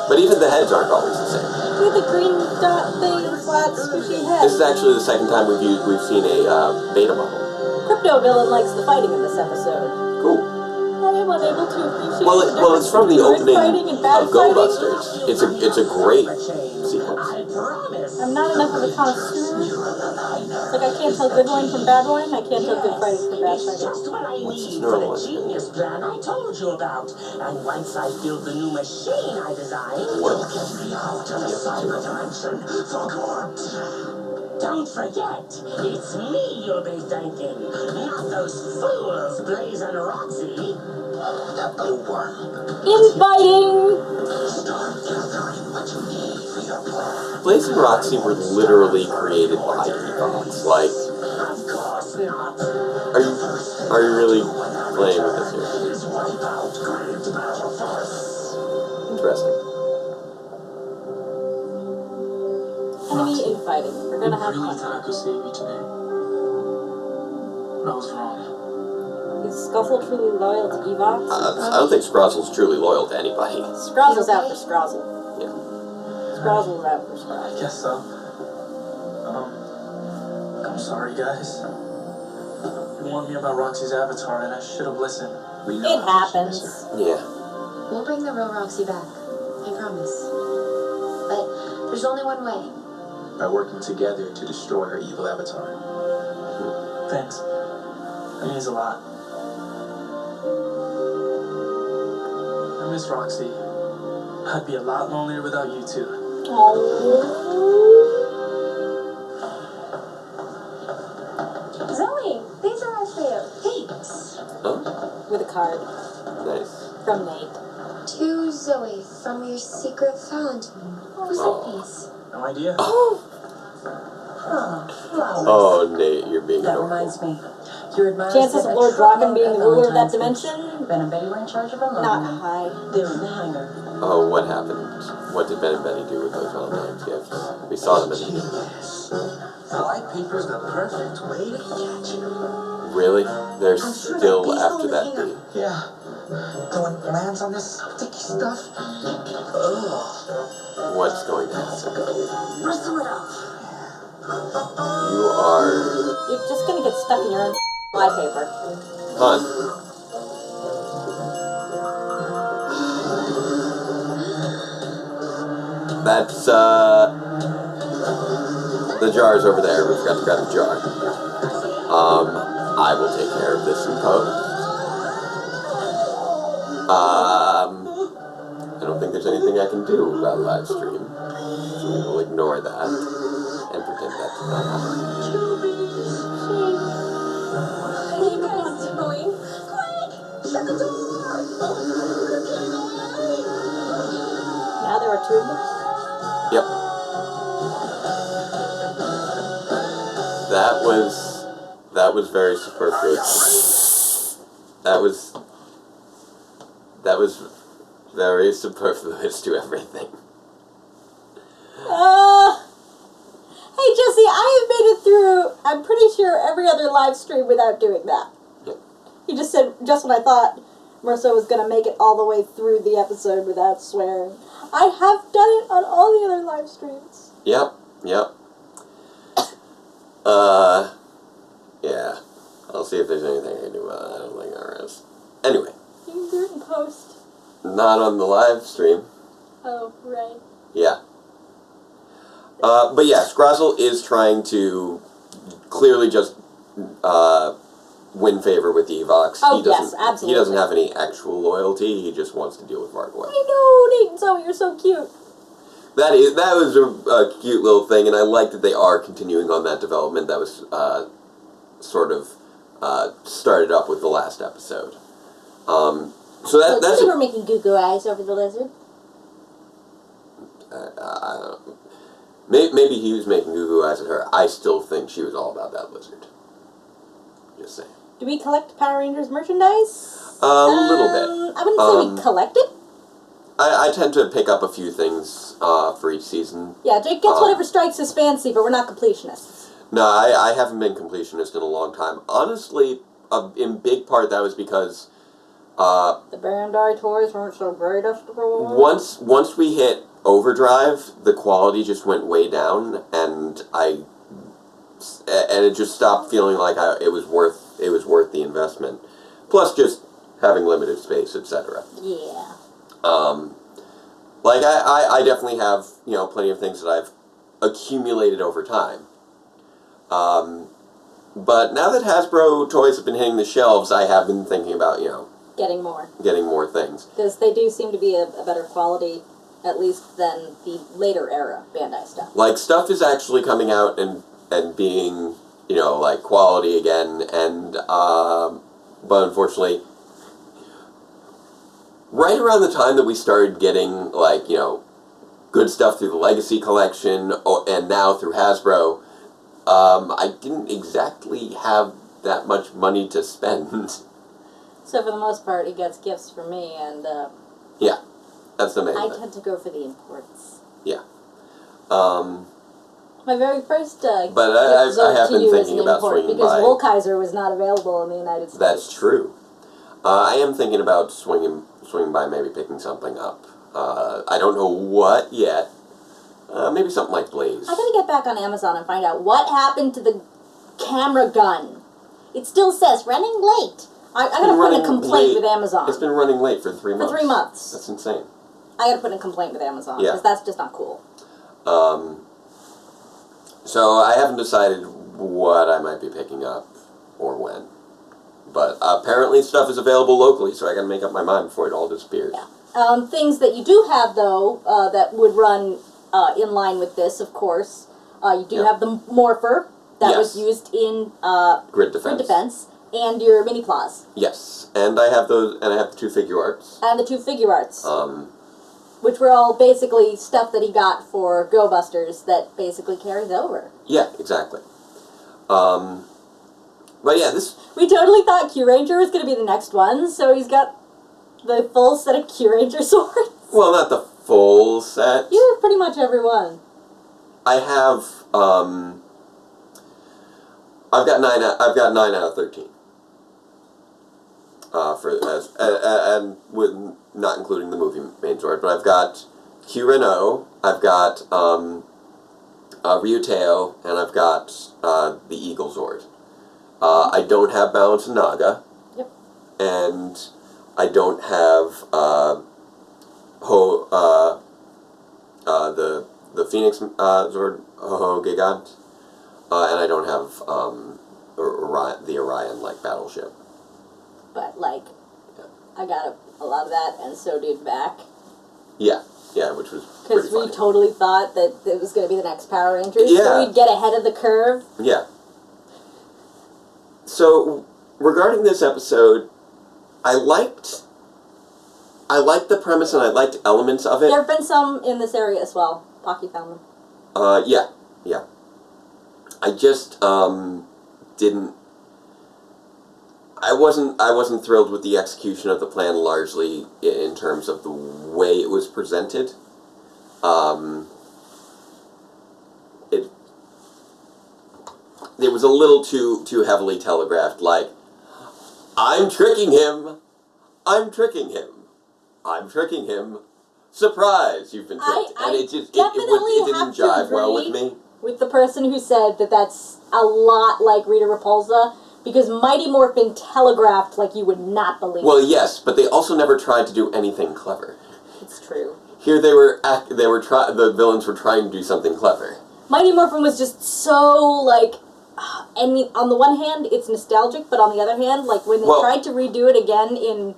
but even the heads aren't always the same. Look at the green dot thing, flat, squishy head. This is actually the second time we've seen a beta model. Crypto Villain likes the fighting in this episode. Cool. I am unable to appreciate Well, it's from the opening of Go fighting. Busters. It's a great sequence. I'm not enough of a connoisseur. It's like I can't tell good wine from bad wine. I can't tell good fighting from bad fighting. Just what I What's this need for neural the one? genius plan I told you about. And once I build the new machine I designed, What? you'll get me out of the cyber dimension for good. Don't forget, it's me you'll be thanking, not those fools Blaze and Roxy. The worm. Infighting! Start gathering what you need for your plan. Blaze and Roxy were literally created by Evox. Like, Of course not. are you really playing with this here? Please wipe out Grand Battle Force. Interesting. Enemy infighting. We're gonna have really fun. thought I could save you today. But I was wrong. Is Scuffle truly loyal to Evox? I don't think Scrozzle's truly loyal to anybody. Scrozzle's out for Scrozzle. Yeah. Scrozzle's out for I Scrozzle. guess so. I'm sorry, guys. You warned me about Roxy's avatar, and I should have listened. It happens. Yeah. We'll bring the real Roxy back. I promise. But there's only one way. By working together to destroy her evil avatar. Thanks. That means a lot. I miss Roxy. I'd be a lot lonelier without you two. Zoe, these are for you. Thanks. Huh? With a card Nice. from Nate. To Zoe from your secret fountain. What was that piece? No idea. Oh, Nate, you're being That adorable. reminds me. Your admirers Chances said of a Lord Draken truckload being the of ruler of that Valentine's dimension? Ben and Betty were in charge of unloading Not them. high. They're in the hangar. Oh, what happened? What did Ben and Betty do with those Valentine's gifts? We saw them at the beginning. The white paper's the perfect way to catch you. Really? They're I'm sure still that after beast that over date. Yeah. Doing plans on this sticky stuff. Ugh. What's going to happen? Bristle it up. You are... You're just gonna get stuck in your own flypaper. Hun. that's, the jar's over there. We forgot to grab the jar. I will take care of this in post. I don't think there's anything I can do about live stream. So we will ignore that and pretend that did not happen. What are you guys doing? Quick! Shut the door! They're getting away! Now there are 2 of them? Yep. That was very superfluous. That was very superfluous to everything. Hey Jesse, I have made it through, I'm pretty sure, every other live stream without doing that. Yep. You just said, just when I thought Marissa was going to make it all the way through the episode without swearing. I have done it on all the other live streams. Yep. Yeah. I'll see if there's anything I can do about it. I don't think there is. Anyway. You can do it in post. Not on the live stream. Oh, right. Yeah. But yeah, Scrazzle is trying to clearly just win favor with the Evox. Oh, yes, absolutely. He doesn't have any actual loyalty. He just wants to deal with Vargoy. I know, Nate and Zoe, you're so cute. That was a cute little thing, and I like that they are continuing on that development that was sort of started up with the last episode. So that's. They were making goo-goo eyes over the lizard. I don't know. Maybe he was making goo-goo eyes at her. I still think she was all about that lizard. Just saying. Do we collect Power Rangers merchandise? A little bit. I wouldn't say we collect it. I tend to pick up a few things for each season. Yeah, Jake gets whatever strikes his fancy, but we're not completionists. No, I haven't been completionist in a long time. Honestly, in big part that was because the Bandai toys weren't so great after all. Once we hit Overdrive, the quality just went way down, and it just stopped feeling like it was worth the investment. Plus, just having limited space, etc. Yeah. Like I definitely have plenty of things that I've accumulated over time. But now that Hasbro toys have been hitting the shelves, I have been thinking about getting more things, because they do seem to be a better quality, at least than the later era Bandai stuff. Like stuff is actually coming out and being like quality again, and but unfortunately, right around the time that we started getting good stuff through the Legacy Collection and now through Hasbro, I didn't exactly have that much money to spend. So for the most part, he gets gifts from me, and yeah, that's the main I thing. tend to go for the imports. Yeah. My very first but I have been thinking about swinging because by. Woolkaiser was not available in the United States. That's true. I am thinking about swinging by, maybe picking something up. I don't know what yet. Maybe something like Blaze. I gotta get back on Amazon and find out what happened to the camera gun. It still says running late. I gotta put in a complaint with Amazon. It's been running late for 3 months. For 3 months. That's insane. I gotta put in a complaint with Amazon, because that's just not cool. So I haven't decided what I might be picking up or when. But apparently stuff is available locally, so I gotta make up my mind before it all disappears. Yeah. Things that you do have, though, that would run in line with this, of course. You do have the Morpher that was used in Grid Defense. And your mini claws. Yes, and I have those, and I have the 2 figure arts. And the 2 figure arts. Which were all basically stuff that he got for Go Busters that basically carries over. Yeah, exactly. But yeah, we totally thought Q Ranger was going to be the next one, so he's got the full set of Q Ranger swords. Well, not the full set. You have pretty much every one. I have, I've got 9 out of 13. And with not including the movie main sword, but I've got Q Renault, I've got Ryuteo, and I've got the Eagle Zord. I don't have Balance and Naga. Yep. And I don't have the Phoenix Zord Gigant, and I don't have the Orion like battleship. But like, I got a lot of that, and so did Vac. Yeah, which was because we totally thought that it was going to be the next Power Rangers. Yeah. So we'd get ahead of the curve. Yeah. So regarding this episode, I liked the premise and I liked elements of it. There have been some in this area as well. Pocky found them. Yeah. I just didn't. I wasn't thrilled with the execution of the plan, largely in terms of the way it was presented. It was a little too heavily telegraphed. Like, I'm tricking him. Surprise! You've been tricked, and it didn't jive well with me. With the person who said that that's a lot like Rita Repulsa, because Mighty Morphin telegraphed like you would not believe. Well, yes, but they also never tried to do anything clever. It's true. Here the villains were trying to do something clever. Mighty Morphin was just so like, I mean, on the one hand it's nostalgic, but on the other hand, like when they tried to redo it again in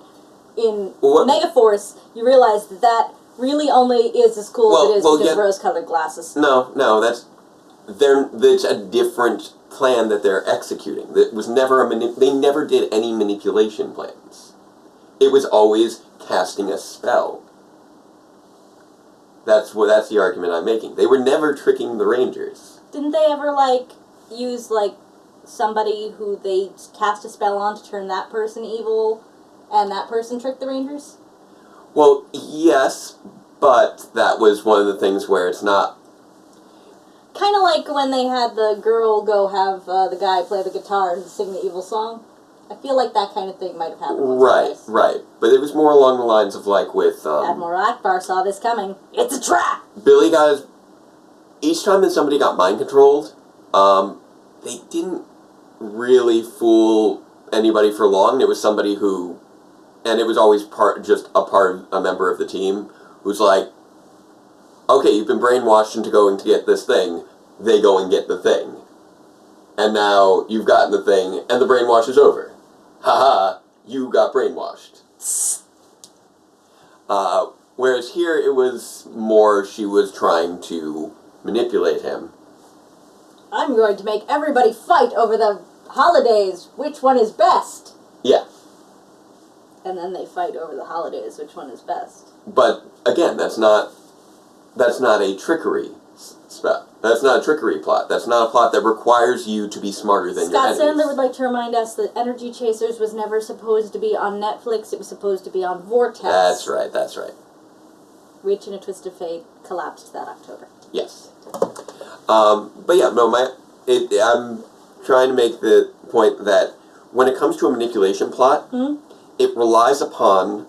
Megaforce, you realize that really only is as cool as it is because rose-colored glasses. No, it's a different plan that they're executing. That was never they never did any manipulation plans. It was always casting a spell. That's the argument I'm making. They were never tricking the Rangers. Didn't they ever use somebody who they cast a spell on to turn that person evil, and that person tricked the Rangers? Well, yes, but that was one of the things where it's not. Kind of like when they had the girl go have the guy play the guitar and sing the evil song. I feel like that kind of thing might have happened. Right. But it was more along the lines of with... Admiral Akbar saw this coming. It's a trap! Billy got... Each time that somebody got mind-controlled, they didn't really fool anybody for long. It was somebody who... And it was always a member of the team who's like, okay, you've been brainwashed into going to get this thing. They go and get the thing. And now you've gotten the thing, and the brainwash is over. Haha, you got brainwashed. Whereas here it was more she was trying to manipulate him. I'm going to make everybody fight over the holidays. Which one is best? Yeah. And then they fight over the holidays. Which one is best? But again, that's not a trickery spell. That's not a trickery plot. That's not a plot that requires you to be smarter than your enemies. Scott Sandler would like to remind us that Energy Chasers was never supposed to be on Netflix. It was supposed to be on Vortex. That's right. Which, in a twist of fate, collapsed that October. Yes. But yeah, no, I'm trying to make the point that when it comes to a manipulation plot, it relies upon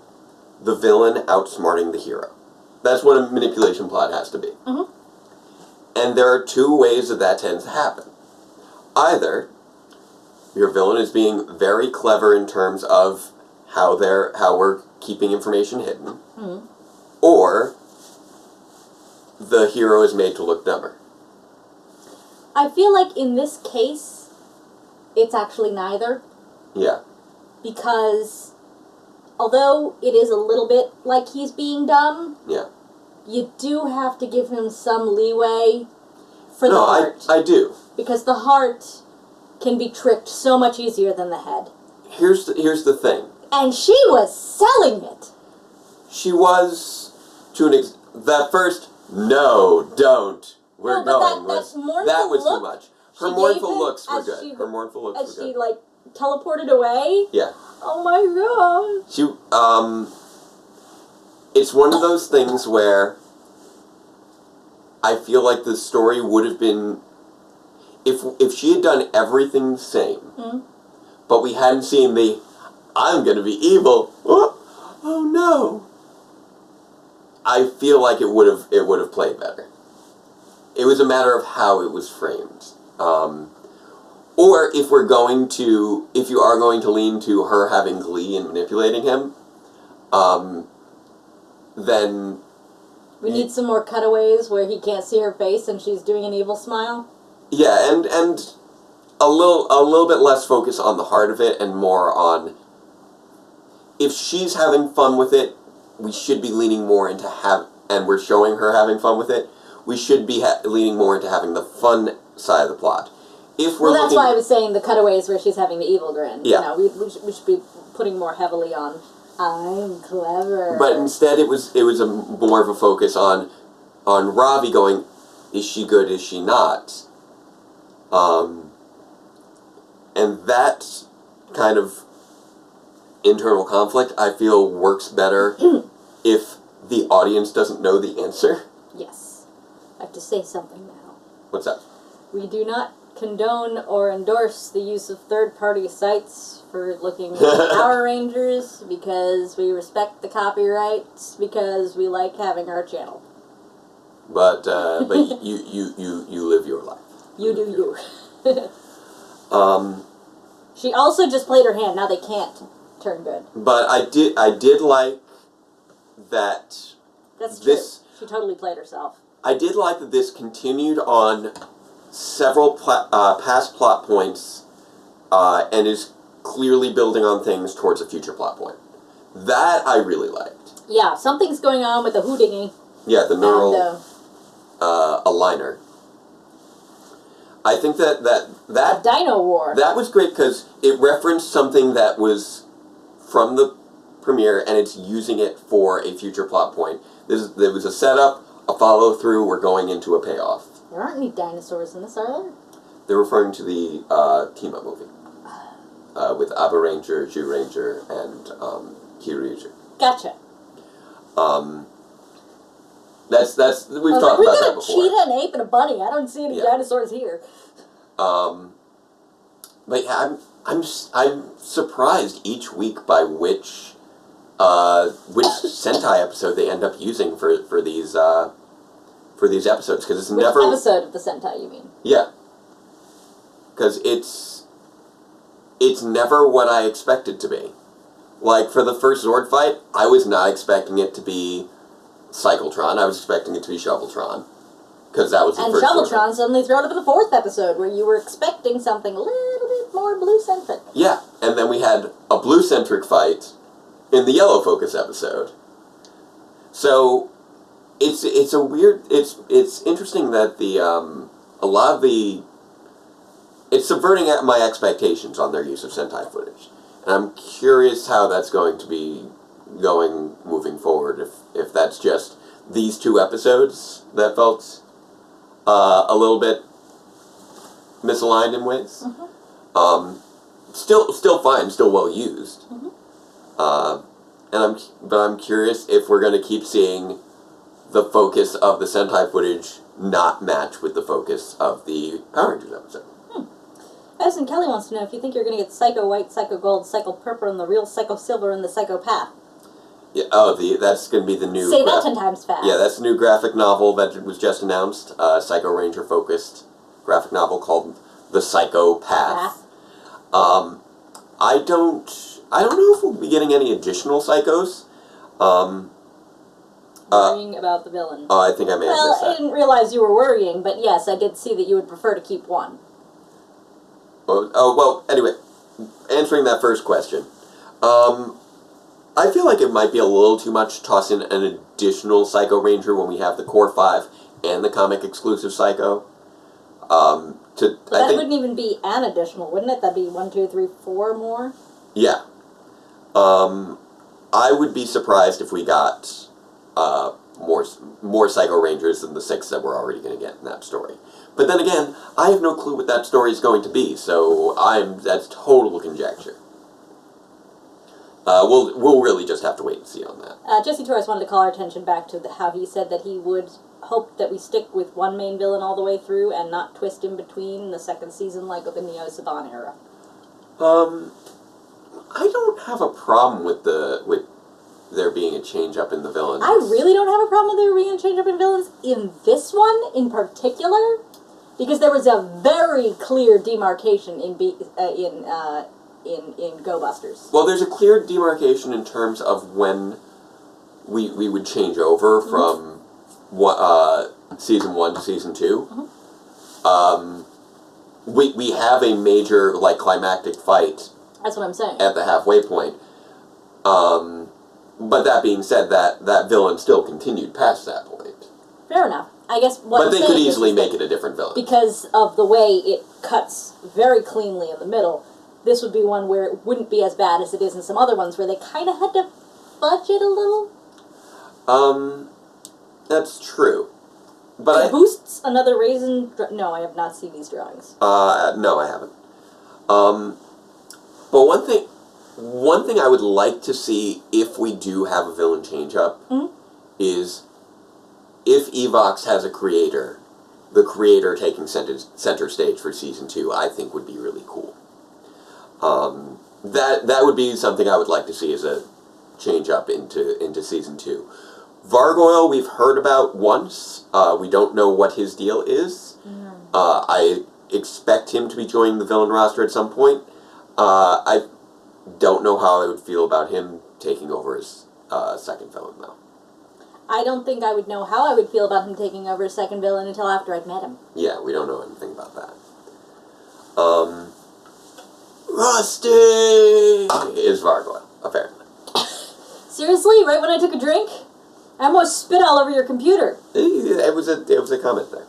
the villain outsmarting the hero. That's what a manipulation plot has to be. Mm-hmm. And there are two ways that tends to happen. Either your villain is being very clever in terms of how we're keeping information hidden, or the hero is made to look dumber. I feel like in this case, it's actually neither. Yeah. Because although it is a little bit like he's being dumb, you do have to give him some leeway for the heart. I do. Because the heart can be tricked so much easier than the head. Here's the thing. And she was selling it. She was that first, no, don't. We're going. That was too much. Her mournful looks were good. Her mournful looks were good. As she teleported away. Yeah. Oh my god. She it's one of those things where I feel like the story would have been if she had done everything the same, but we hadn't seen I'm gonna be evil. Oh no. I feel like it would have played better. It was a matter of how it was framed. Or if you are going to lean to her having glee in manipulating him, then We need some more cutaways where he can't see her face and she's doing an evil smile. Yeah, and a little bit less focus on the heart of it and more on if she's having fun with it, we should be leaning more into and we're showing her having fun with it. We should be leaning more into having the fun side of the plot. If we're that's why I was saying the cutaways where she's having the evil grin. Yeah. You know, we should be putting more heavily on I'm clever. But instead it was more of a focus on Ravi going, is she good, is she not? And that kind of internal conflict, I feel, works better if the audience doesn't know the answer. Yes. I have to say something now. What's that? We do not condone or endorse the use of third-party sites for looking at Power Rangers because we respect the copyrights because we like having our channel. But you live your life. You do you. She also just played her hand. Now they can't turn good. But I did like that. That's true. She totally played herself. I did like that this continued on several past plot points and is clearly building on things towards a future plot point. That I really liked. Yeah, something's going on with the Houdini. Yeah, the neural aligner. I think that Dino War. That was great because it referenced something that was from the premiere and it's using it for a future plot point. There was a setup, a follow through. We're going into a payoff. There aren't any dinosaurs in this, are there? They're referring to the team-up movie with Power Ranger, Jew Ranger, and Kiryuju. Gotcha. We've talked about that before. We got a cheetah, an ape, and a bunny. I don't see any dinosaurs here. But yeah, I'm surprised each week by which Sentai episode they end up using for these episodes because it's never episode of the Sentai. You mean? Yeah. Because it's never what I expected to be. Like for the first Zord fight, I was not expecting it to be Cyclotron. I was expecting it to be Shoveltron. Because that was the first Shoveltron suddenly thrown up in the fourth episode where you were expecting something a little bit more blue-centric. Yeah, and then we had a blue-centric fight in the Yellow Focus episode. So it's a weird it's interesting that it's subverting my expectations on their use of Sentai footage. And I'm curious how that's going to be going moving forward if that's just these two episodes that felt a little bit misaligned in ways. Mm-hmm. Still fine, still well used. Mm-hmm. But I'm curious if we're going to keep seeing the focus of the Sentai footage not match with the focus of the Power Rangers episode. Addison Kelly wants to know if you think you're going to get Psycho White, Psycho Gold, Psycho Purple, and the real Psycho Silver and the Psycho Path. Yeah, that's going to be the new... Say that 10 times fast. Yeah, that's the new graphic novel that was just announced. Psycho Ranger-focused graphic novel called The Psycho Path. I don't know if we'll be getting any additional Psychos. Worrying about the villain. Oh, I think I may have missed that. I didn't realize you were worrying, but yes, I did see that you would prefer to keep one. Well, anyway, answering that first question. I feel like it might be a little too much to toss in an additional Psycho Ranger when we have the Core 5 and the comic-exclusive Psycho. That wouldn't even be an additional, wouldn't it? That'd be 1, 2, 3, 4 more? Yeah. I would be surprised if we got more Psycho Rangers than the 6 that we're already going to get in that story. But then again, I have no clue what that story is going to be, so that's total conjecture. We'll really just have to wait and see on that. Jesse Torres wanted to call our attention back to how he said that he would hope that we stick with one main villain all the way through and not twist in between the second season like with the Neo Saban era. I don't have a problem with there being a change up in the villains. I really don't have a problem with there being a change up in villains in this one in particular, because there was a very clear demarcation in Go Busters. Well, there's a clear demarcation in terms of when we would change over from season 1 to season 2. We have a major like climactic fight. That's what I'm saying. At the halfway point. But that being said, that villain still continued past that point. Fair enough. I guess what But they could easily make it a different villain. Because of the way it cuts very cleanly in the middle, this would be one where it wouldn't be as bad as it is in some other ones where they kind of had to fudge it a little. That's true. But it boosts another raisin... No, I have not seen these drawings. No, I haven't. But one thing I would like to see if we do have a villain change-up is if Evox has a creator, the creator taking center stage for Season 2, I think would be really cool. That would be something I would like to see as a change-up into Season 2. Vargoyle we've heard about once. We don't know what his deal is. I expect him to be joining the villain roster at some point. I don't know how I would feel about him taking over as second villain, though. I don't think I would know how I would feel about him taking over as second villain until after I'd met him. Yeah, we don't know anything about that. Rusty is Vargoyle, apparently. Seriously? Right when I took a drink? I almost spit all over your computer. It was a comment there.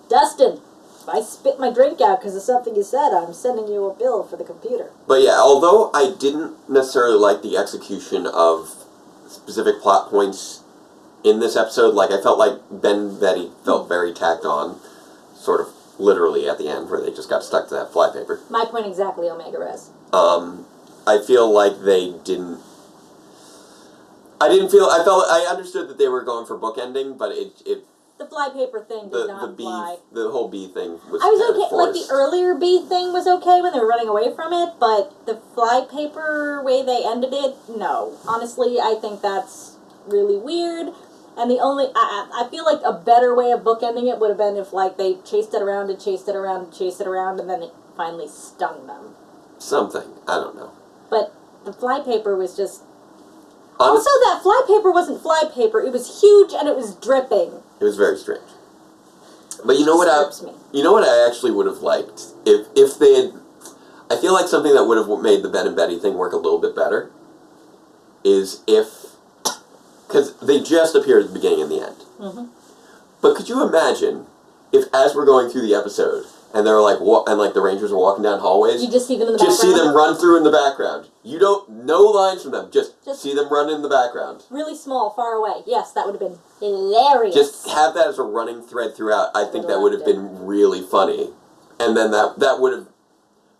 Dustin, if I spit my drink out because of something you said, I'm sending you a bill for the computer. But yeah, although I didn't necessarily like the execution of specific plot points in this episode, like I felt like Ben and Betty felt very tacked on, sort of literally at the end, where they just got stuck to that flypaper. My point exactly, Omega Res. I feel like they didn't... I understood that they were going for bookending, but it the flypaper thing did not fly. The whole bee thing was I was kind okay, of forced. like the earlier bee thing was okay when they were running away from it, but the flypaper way they ended it, no. Honestly, I think that's really weird. And the only, I feel like a better way of bookending it would have been if like they chased it around and chased it around and chased it around and then it finally stung them. Something. I don't know. But the flypaper was just... Also, that flypaper wasn't flypaper. It was huge and it was dripping. It was very strange. But you know what I actually would have liked? If they had... I feel like something that would have made the Ben and Betty thing work a little bit better is if... Because they just appeared at the beginning and the end. But could you imagine if, as we're going through the episode, and they're like, the Rangers are walking down hallways, you just see them in the background? Just see them run through in the background. You don't, no lines from them, just see them run in the background. Really small, far away. Yes, that would have been hilarious. Just have that as a running thread throughout. I think that would have been really funny. And then that would have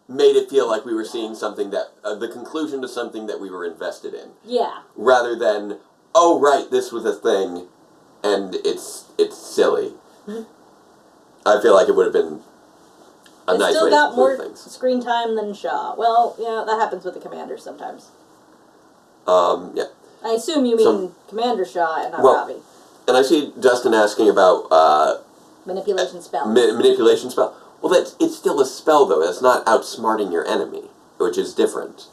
made it feel like we were seeing something that, the conclusion to something that we were invested in. Yeah. Rather than, oh right, this was a thing, and it's silly. I feel like it would have been a nice way to got more things. screen time than Shaw. Well, that happens with the Commanders sometimes. Yeah. I assume you mean Commander Shaw and not Robbie. And I see Dustin asking about manipulation spell. Manipulation spell. Well, it's still a spell though. That's not outsmarting your enemy, which is different.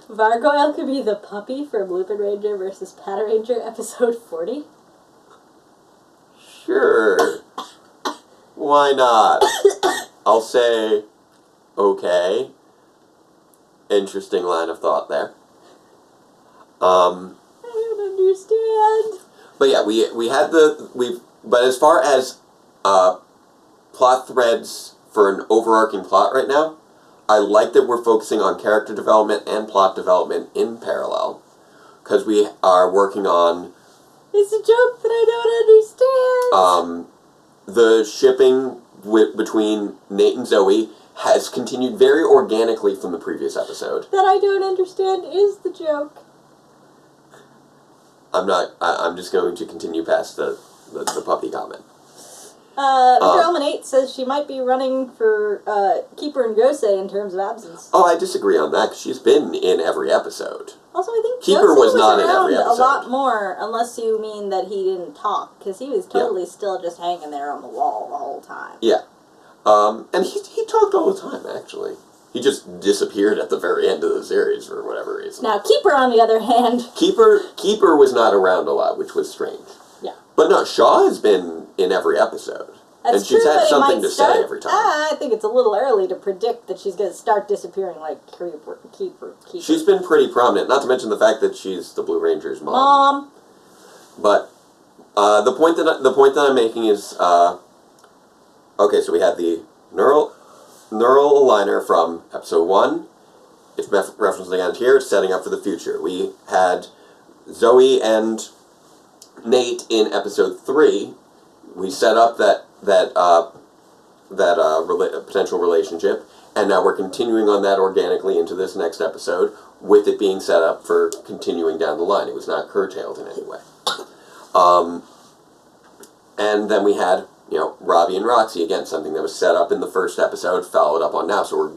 Vargoyle could be the puppy from Lupin Ranger versus Pat Ranger episode 40. Sure. Why not? I'll say, okay. Interesting line of thought there. I don't understand. But yeah, but as far as plot threads for an overarching plot right now, I like that we're focusing on character development and plot development in parallel, because we are working on... It's a joke that I don't understand. The shipping between Nate and Zoe has continued very organically from the previous episode. That I don't understand is the joke. I'm just going to continue past the puppy comment. Mr. Elman8 says she might be running for Keeper and Gosei in terms of absence. Oh, I disagree on that, because she's been in every episode. Also, I think Keeper was not in around every episode. a lot more, unless you mean that he didn't talk, because he was totally still just hanging there on the wall the whole time. Yeah. And he talked all the time, actually. He just disappeared at the very end of the series for whatever reason. Now, Keeper, on the other hand... Keeper was not around a lot, which was strange. Yeah. But no, Shaw has been in every episode. That's and she's true, had but something it to might start, say every time. I think it's a little early to predict that she's going to start disappearing like Keeper. She's been pretty prominent, not to mention the fact that she's the Blue Ranger's mom. But the point that I'm making is, okay, so we had the neural aligner from episode 1. It's referenced again here. It's setting up for the future. We had Zoe and Nate in episode 3. We set up that potential relationship, and now we're continuing on that organically into this next episode, with it being set up for continuing down the line. It was not curtailed in any way. And then we had, Robbie and Roxy, again, something that was set up in the first episode, followed up on now. So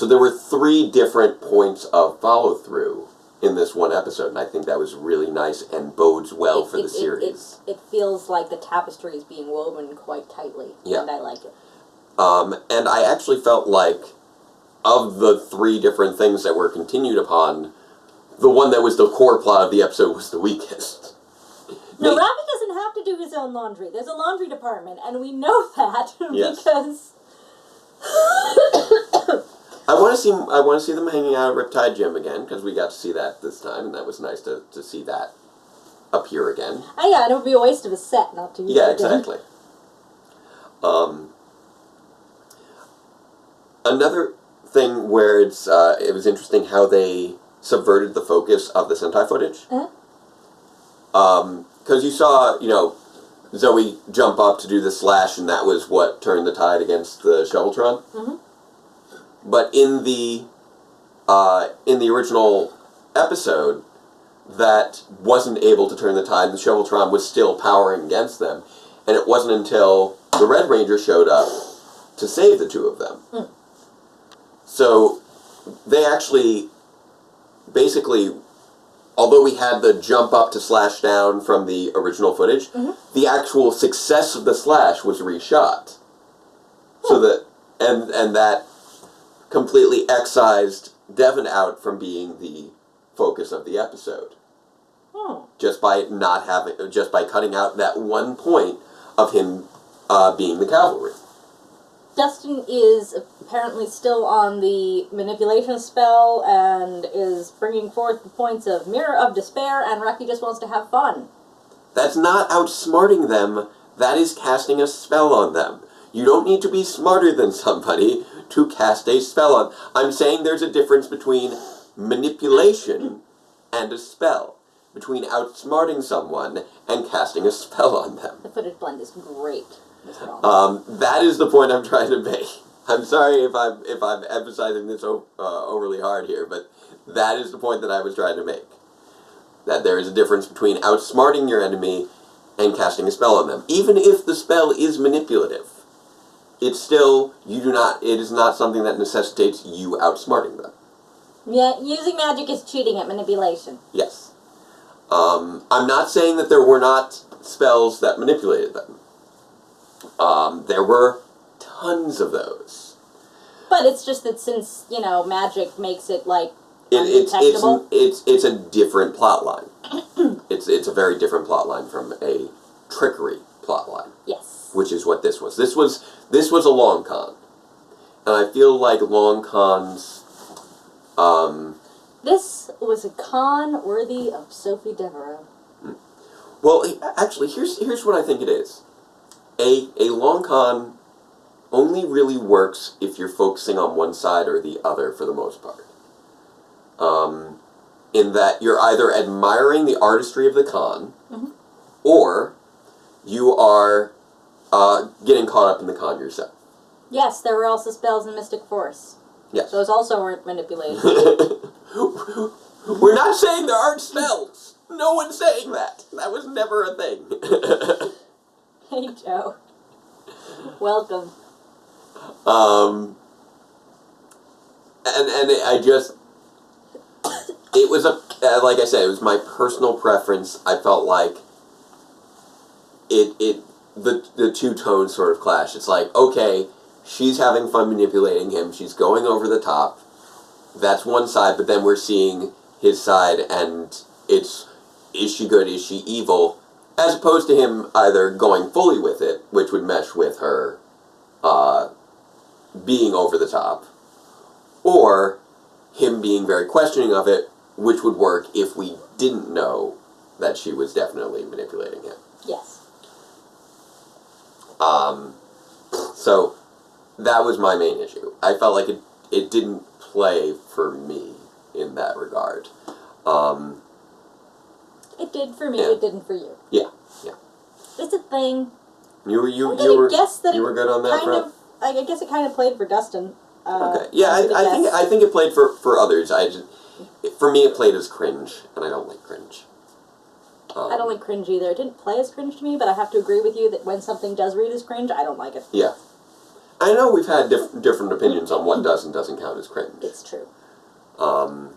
there were 3 different points of follow-through in this one episode, and I think that was really nice and bodes well for the series. It feels like the tapestry is being woven quite tightly, and I like it. And I actually felt like, of the 3 different things that were continued upon, the one that was the core plot of the episode was the weakest. No, Robbie doesn't have to do his own laundry. There's a laundry department, and we know that because... I want to see them hanging out at Riptide Gym again, because we got to see that this time, and that was nice to see that appear again. Oh yeah, and it would be a waste of a set not to use it again. Exactly. Another thing where it was interesting how they subverted the focus of the Sentai footage. Because you saw, Zoe jump up to do the slash, and that was what turned the tide against the Shoveltron. Mm-hmm. But in the original episode, that wasn't able to turn the tide, and the Shoveltron was still powering against them. And it wasn't until the Red Ranger showed up to save the 2 of them. Mm. So they actually, basically, although we had the jump up to slash down from the original footage, the actual success of the slash was reshot. So that, and that completely excised Devon out from being the focus of the episode. Just by cutting out that one point of him being the cavalry. Dustin is apparently still on the manipulation spell and is bringing forth the points of Mirror of Despair, and Rocky just wants to have fun. That's not outsmarting them, that is casting a spell on them. You don't need to be smarter than somebody to cast a spell on. I'm saying there's a difference between manipulation and a spell. Between outsmarting someone and casting a spell on them. The footage blend is great. That is the point I'm trying to make. I'm sorry if I'm emphasizing this overly hard here, but that is the point that I was trying to make. That there is a difference between outsmarting your enemy and casting a spell on them. Even if the spell is manipulative, it's still, it is not something that necessitates you outsmarting them. Yeah, using magic is cheating at manipulation. Yes. I'm not saying that there were not spells that manipulated them. There were tons of those. But it's just that since, magic makes it, it's a different plot line. It's a very different plot line from a trickery plot line. Yes. Which is what this was. This was a long con. And I feel like long cons, this was a con worthy of Sophie Devereaux. Well, actually, here's what I think it is. A long con only really works if you're focusing on one side or the other for the most part. In that you're either admiring the artistry of the con, or you are getting caught up in the con yourself. Yes, there were also spells in Mystic Force. Yes. Those also weren't manipulated. We're not saying there aren't spells. No one's saying that. That was never a thing. Hey, Joe. Welcome. And I just, it was like I said, it was my personal preference. I felt like the 2 tones sort of clash. It's like, okay, she's having fun manipulating him. She's going over the top. That's one side, but then we're seeing his side, and it's, is she good, is she evil? As opposed to him either going fully with it, which would mesh with her being over the top, or him being very questioning of it, which would work if we didn't know that she was definitely manipulating him. Yes. So that was my main issue. I felt like it didn't play for me in that regard. It did for me, Yeah. it didn't for you. Yeah. It's a thing. You were guess that you were good on that front? I guess it kind of played for Dustin. Okay. Yeah, I think it played for others. For me, it played as cringe, and I don't like cringe. I don't like cringe either. It didn't play as cringe to me, but I have to agree with you that when something does read as cringe, I don't like it. Yeah. I know we've had different opinions on what does and doesn't count as cringe. It's true.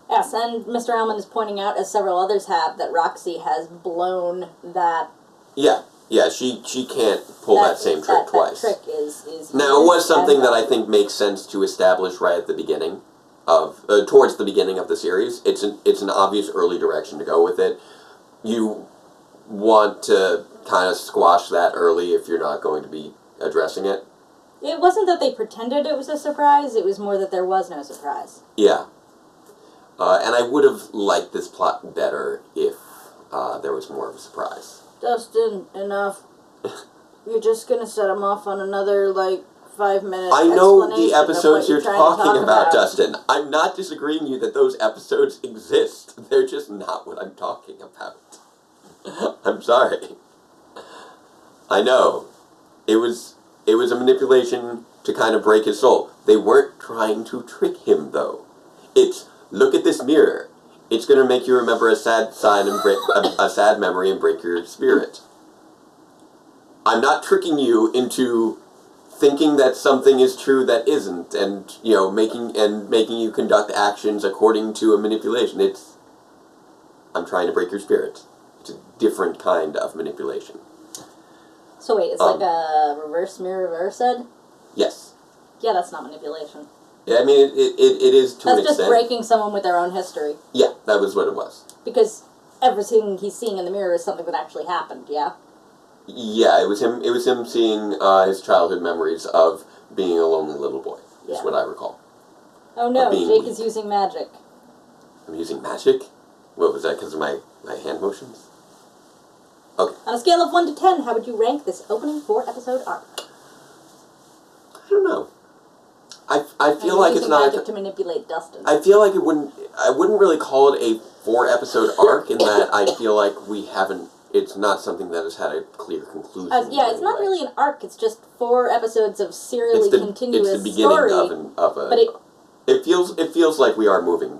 Yes, and Mr. Alman is pointing out, as several others have, that Roxy has blown that... Yeah, she can't pull that same trick twice. That trick is now, it was something that I think makes sense to establish right at the beginning of... towards the beginning of the series. It's an obvious early direction to go with it. You want to kind of squash that early if you're not going to be addressing it. It wasn't that they pretended it was a surprise, it was more that there was no surprise. Yeah. And I would have liked this plot better if there was more of a surprise. Dustin, enough. You're just gonna set him off on another, 5-minute I know the explanation episodes of what you're talk talking about, Dustin. I'm not disagreeing with you that those episodes exist. They're just not what I'm talking about. I'm sorry. I know. It was a manipulation to kind of break his soul. They weren't trying to trick him, though. It's, look at this mirror. It's going to make you remember a sad sign and break a sad memory and break your spirit. I'm not tricking you into thinking that something is true that isn't, and making you conduct actions according to a manipulation. I'm trying to break your spirit. It's a different kind of manipulation. So wait, it's like a reverse mirror reverse ed? Yes. Yeah, that's not manipulation. Yeah, I mean, it is to an extent. That's just breaking someone with their own history. Yeah, that was what it was. Because everything he's seeing in the mirror is something that actually happened, yeah? Yeah, it was him seeing his childhood memories of being a lonely little boy, is what I recall. Oh no, Jake is using magic. I'm using magic? What was that, because of my hand motions? Okay. On a scale of 1 to 10, how would you rank this opening 4-episode arc? I don't know. I feel like it's not magic to manipulate Dustin. I feel like I wouldn't really call it a 4-episode arc in that I feel like it's not something that has had a clear conclusion. It's not really an arc, it's just 4 episodes of serially continuous It's the beginning story, of a... But it feels like we are moving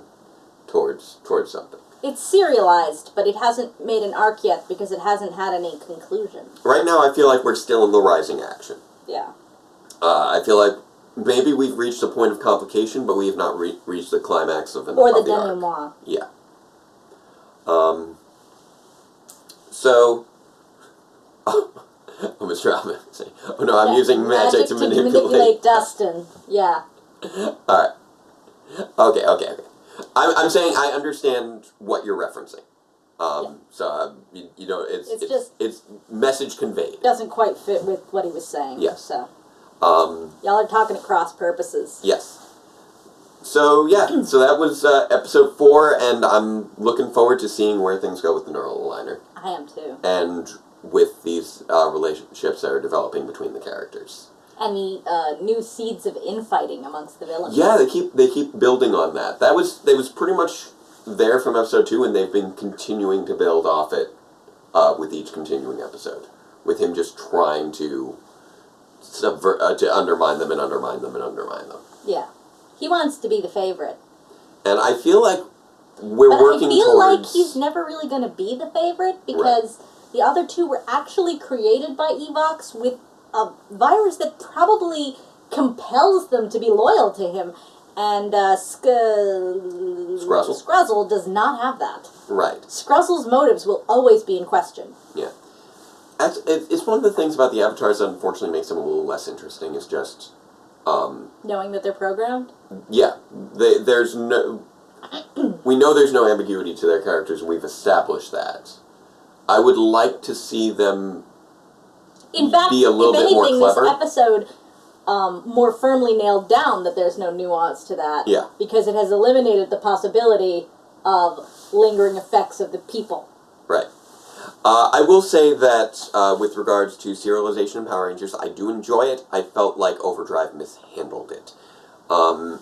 towards something. It's serialized, but it hasn't made an arc yet because it hasn't had any conclusion. Right now I feel like we're still in the rising action. Yeah. I feel like maybe we've reached a point of complication, but we have not reached the climax of the denouement. arc. Yeah. So... Oh, Mr. Alman saying, oh no, I'm using magic to manipulate Dustin. Yeah. Alright. Okay. I'm saying I understand what you're referencing. So, it's message conveyed. Doesn't quite fit with what he was saying. Yes. So. Y'all are talking at cross purposes. Yes. So, yeah. So that was episode 4, and I'm looking forward to seeing where things go with the neural aligner. I am too. And with these relationships that are developing between the characters. And the new seeds of infighting amongst the villains. Yeah, they keep building on that. They was pretty much there from episode 2, and they've been continuing to build off it with each continuing episode. With him just trying to to undermine them and undermine them and undermine them. Yeah. He wants to be the favorite. And I feel like we're working towards... I feel like he's never really going to be the favorite because the other 2 were actually created by Evox with a virus that probably compels them to be loyal to him. And Scruzzle does not have that. Right. Scruzzle's motives will always be in question. Yeah. It's one of the things about the avatars that unfortunately makes them a little less interesting is just... knowing that they're programmed? Yeah. There's no... we know there's no ambiguity to their characters, and we've established that. I would like to see them In fact, be a little if bit more anything, clever. this episode more firmly nailed down that there's no nuance to that. Yeah. Because it has eliminated the possibility of lingering effects of the people. Right. I will say that with regards to serialization in Power Rangers, I do enjoy it. I felt like Overdrive mishandled it. I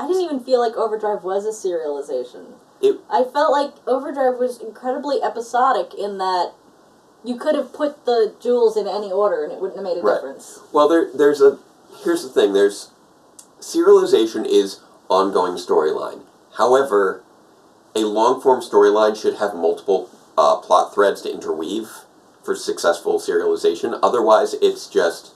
didn't even feel like Overdrive was a serialization. I felt like Overdrive was incredibly episodic in that you could have put the jewels in any order and it wouldn't have made a difference. Well, here's the thing. Serialization is ongoing storyline. However, a long-form storyline should have multiple plot threads to interweave for successful serialization. Otherwise, it's just,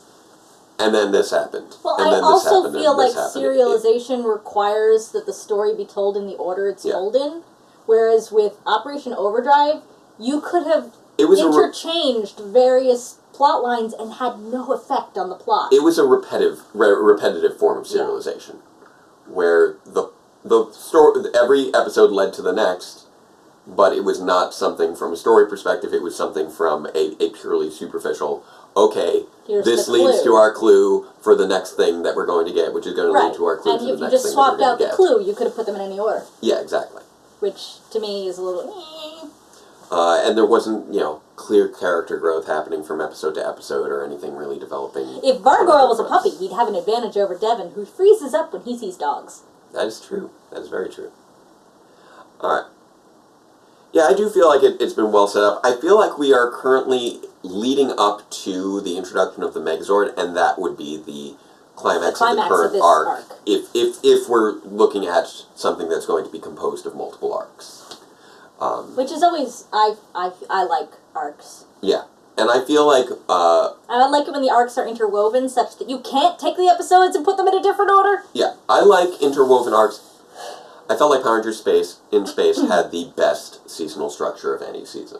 and then this happened. Well, and I then this also happened, feel and like this happened. serialization requires that the story be told in the order it's told in, whereas with Operation Overdrive, you could have interchanged various plot lines and had no effect on the plot. It was a repetitive form of serialization, where the story, every episode led to the next, but it was not something from a story perspective. It was something from a purely superficial. Okay, this leads to our clue for the next thing that we're going to get, which is going to lead to our clue for the next thing. And if you just swapped out the clue, you could have put them in any order. Yeah, exactly. Which to me is a little. And there wasn't, clear character growth happening from episode to episode or anything really developing. If Vargoyle was a puppy, he'd have an advantage over Devin, who freezes up when he sees dogs. That is true. That is very true. Alright. Yeah, I do feel like it's been well set up. I feel like we are currently leading up to the introduction of the Megazord, and that would be the climax of the current arc. If we're looking at something that's going to be composed of multiple arcs. Which is always, I like arcs. Yeah. And I feel like, I like it when the arcs are interwoven such that you can't take the episodes and put them in a different order. Yeah, I like interwoven arcs. I felt like Power Rangers in Space had the best seasonal structure of any season.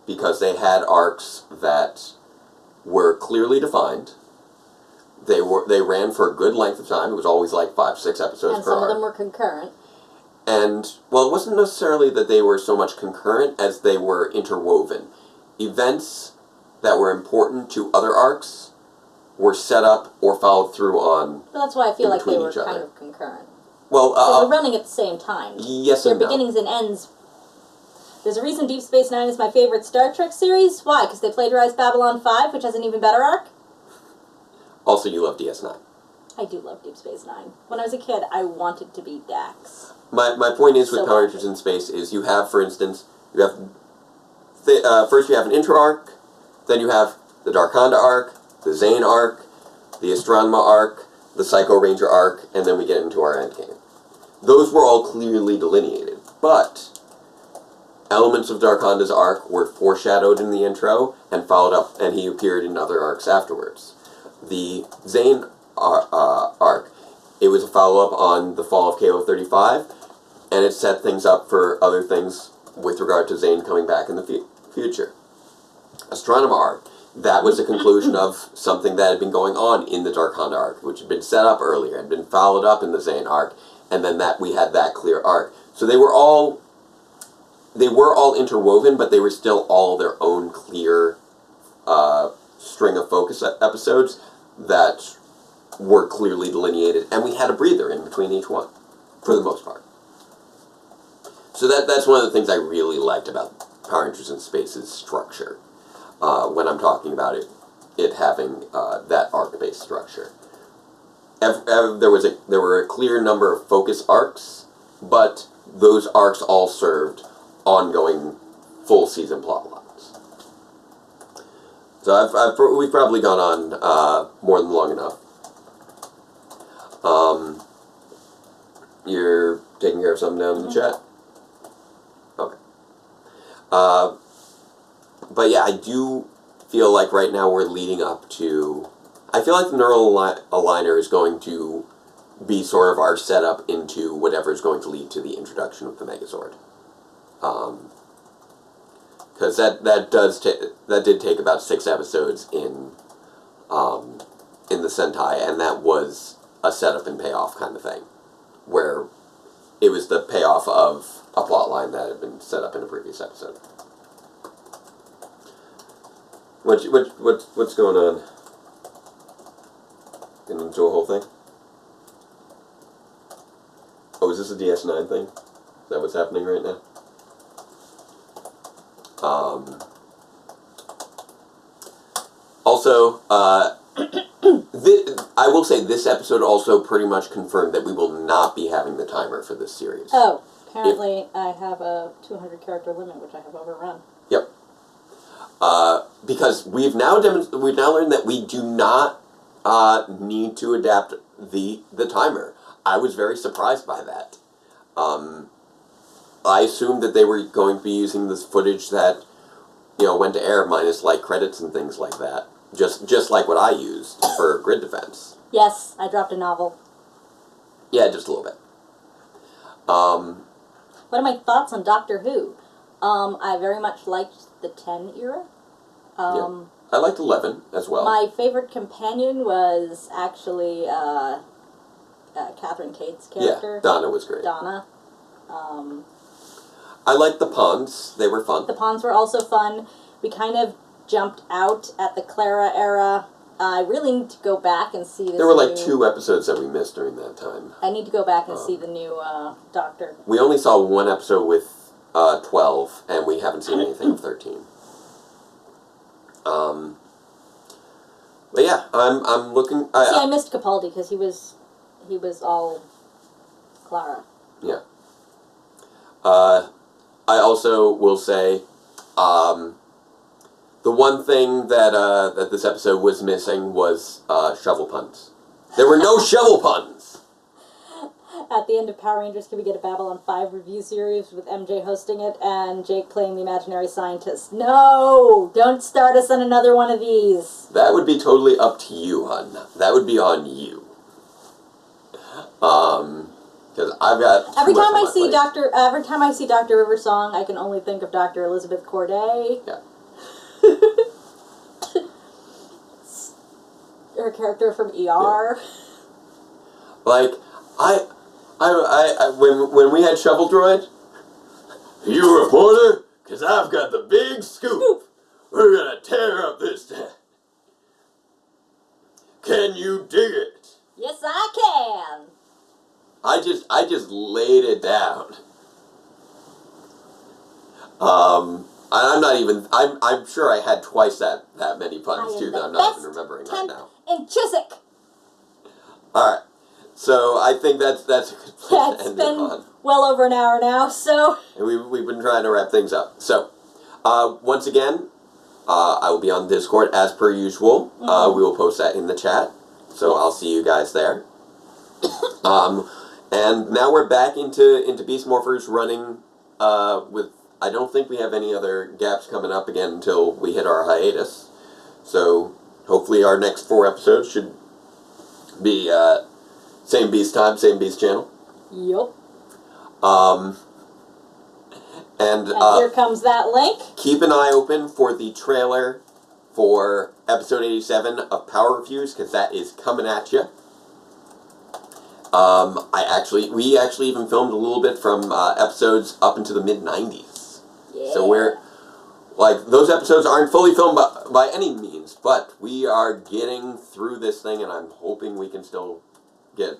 Because they had arcs that were clearly defined. They ran for a good length of time. It was always like 5-6 episodes per arc. And some of them were concurrent. And, well, it wasn't necessarily that they were so much concurrent as they were interwoven. Events that were important to other arcs were set up or followed through on. But that's why I feel like they were kind of concurrent. Well, they were running at the same time. Yes Their and no. beginnings and ends. There's a reason Deep Space Nine is my favorite Star Trek series. Why? Because they plagiarized Babylon 5, which has an even better arc. Also, you love DS9. I do love Deep Space Nine. When I was a kid, I wanted to be Dax. My point is with Power Rangers in Space is you have, for instance, you have first you have an intro arc, then you have the Dark Honda arc, the Zane arc, the Astronema arc, the Psycho Ranger arc, and then we get into our endgame. Those were all clearly delineated, but elements of Dark Honda's arc were foreshadowed in the intro and followed up, and he appeared in other arcs afterwards. The Zane arc, it was a follow-up on the fall of KO-35, and it set things up for other things with regard to Zane coming back in the future. Astronema arc, that was a conclusion of something that had been going on in the Dark Honda arc, which had been set up earlier, had been followed up in the Zane arc, and then we had that clear arc. So they were all interwoven, but they were still all their own clear string of focus episodes that were clearly delineated, and we had a breather in between each one, for the most part. So that's one of the things I really liked about Power Rangers in Space's structure, when I'm talking about it having that arc-based structure. There were a clear number of focus arcs, but those arcs all served ongoing full-season plot lines. So we've probably gone on more than long enough. You're taking care of something down in the chat? Okay. But yeah, I do feel like right now we're leading up to... I feel like the neural aligner is going to be sort of our setup into whatever is going to lead to the introduction of the Megazord. Because that did take about 6 episodes in the Sentai, and that was a setup and payoff kind of thing, where it was the payoff of a plot line that had been set up in a previous episode. What's going on? Gonna do a whole thing? Oh, is this a DS9 thing? Is that what's happening right now? Also, I will say this episode also pretty much confirmed that we will not be having the timer for this series. Oh, apparently I have a 200 character limit, which I have overrun. Yep. Because we've now learned that we do not need to adapt the timer. I was very surprised by that. I assumed that they were going to be using this footage that, went to air minus like credits and things like that. Just like what I used for Grid Defense. Yes, I dropped a novel. Yeah, just a little bit. What are my thoughts on Doctor Who? I very much liked the 10 era. Yeah. I liked 11 as well. My favorite companion was actually Catherine Tate's character. Yeah, Donna was great. Donna. I liked the Pawns. They were fun. The Pawns were also fun. We kind of jumped out at the Clara era. I really need to go back and see this. There were like 2 episodes that we missed during that time. I need to go back and see the new Doctor. We only saw 1 episode with 12, and we haven't seen anything of 13. But yeah, I'm looking. I missed Capaldi because he was all Clara. Yeah. I also will say, the one thing that this episode was missing was shovel puns. There were no shovel puns. At the end of Power Rangers, can we get a Babylon 5 review series with MJ hosting it and Jake playing the imaginary scientist? No! Don't start us on another one of these. That would be totally up to you, hun. That would be on you. Because I've got every time I see Dr. Riversong, I can only think of Dr. Elizabeth Corday. Yeah. Her character from ER. Yeah. Like, when we had Shovel Droid, you reporter, because I've got the big scoop. We're gonna tear up this town. Can you dig it? Yes, I can. I just laid it down. I'm not even. I'm sure I had twice that many puns too that I'm not even remembering right now. In Chiswick. All right, so I think that's a good place to end it on. It's been well over an hour now, so. And we've been trying to wrap things up. So, once again, I will be on Discord as per usual. Mm-hmm. We will post that in the chat, so I'll see you guys there. And now we're back into Beast Morphers running with. I don't think we have any other gaps coming up again until we hit our hiatus. So hopefully our next 4 episodes should be same Beast time, same Beast channel. Yup. And here comes that link. Keep an eye open for the trailer for episode 87 of Power Reviews, because that is coming at you. We actually even filmed a little bit from episodes up into the mid-90s. Yeah. So those episodes aren't fully filmed by any means, but we are getting through this thing, and I'm hoping we can still hit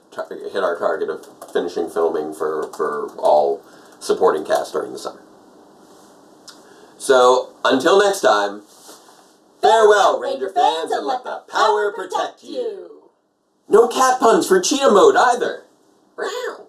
our target of finishing filming for all supporting cast during the summer. So, until next time, farewell, Ranger fans, and let the power protect you. No cat puns for cheetah mode either. Wow.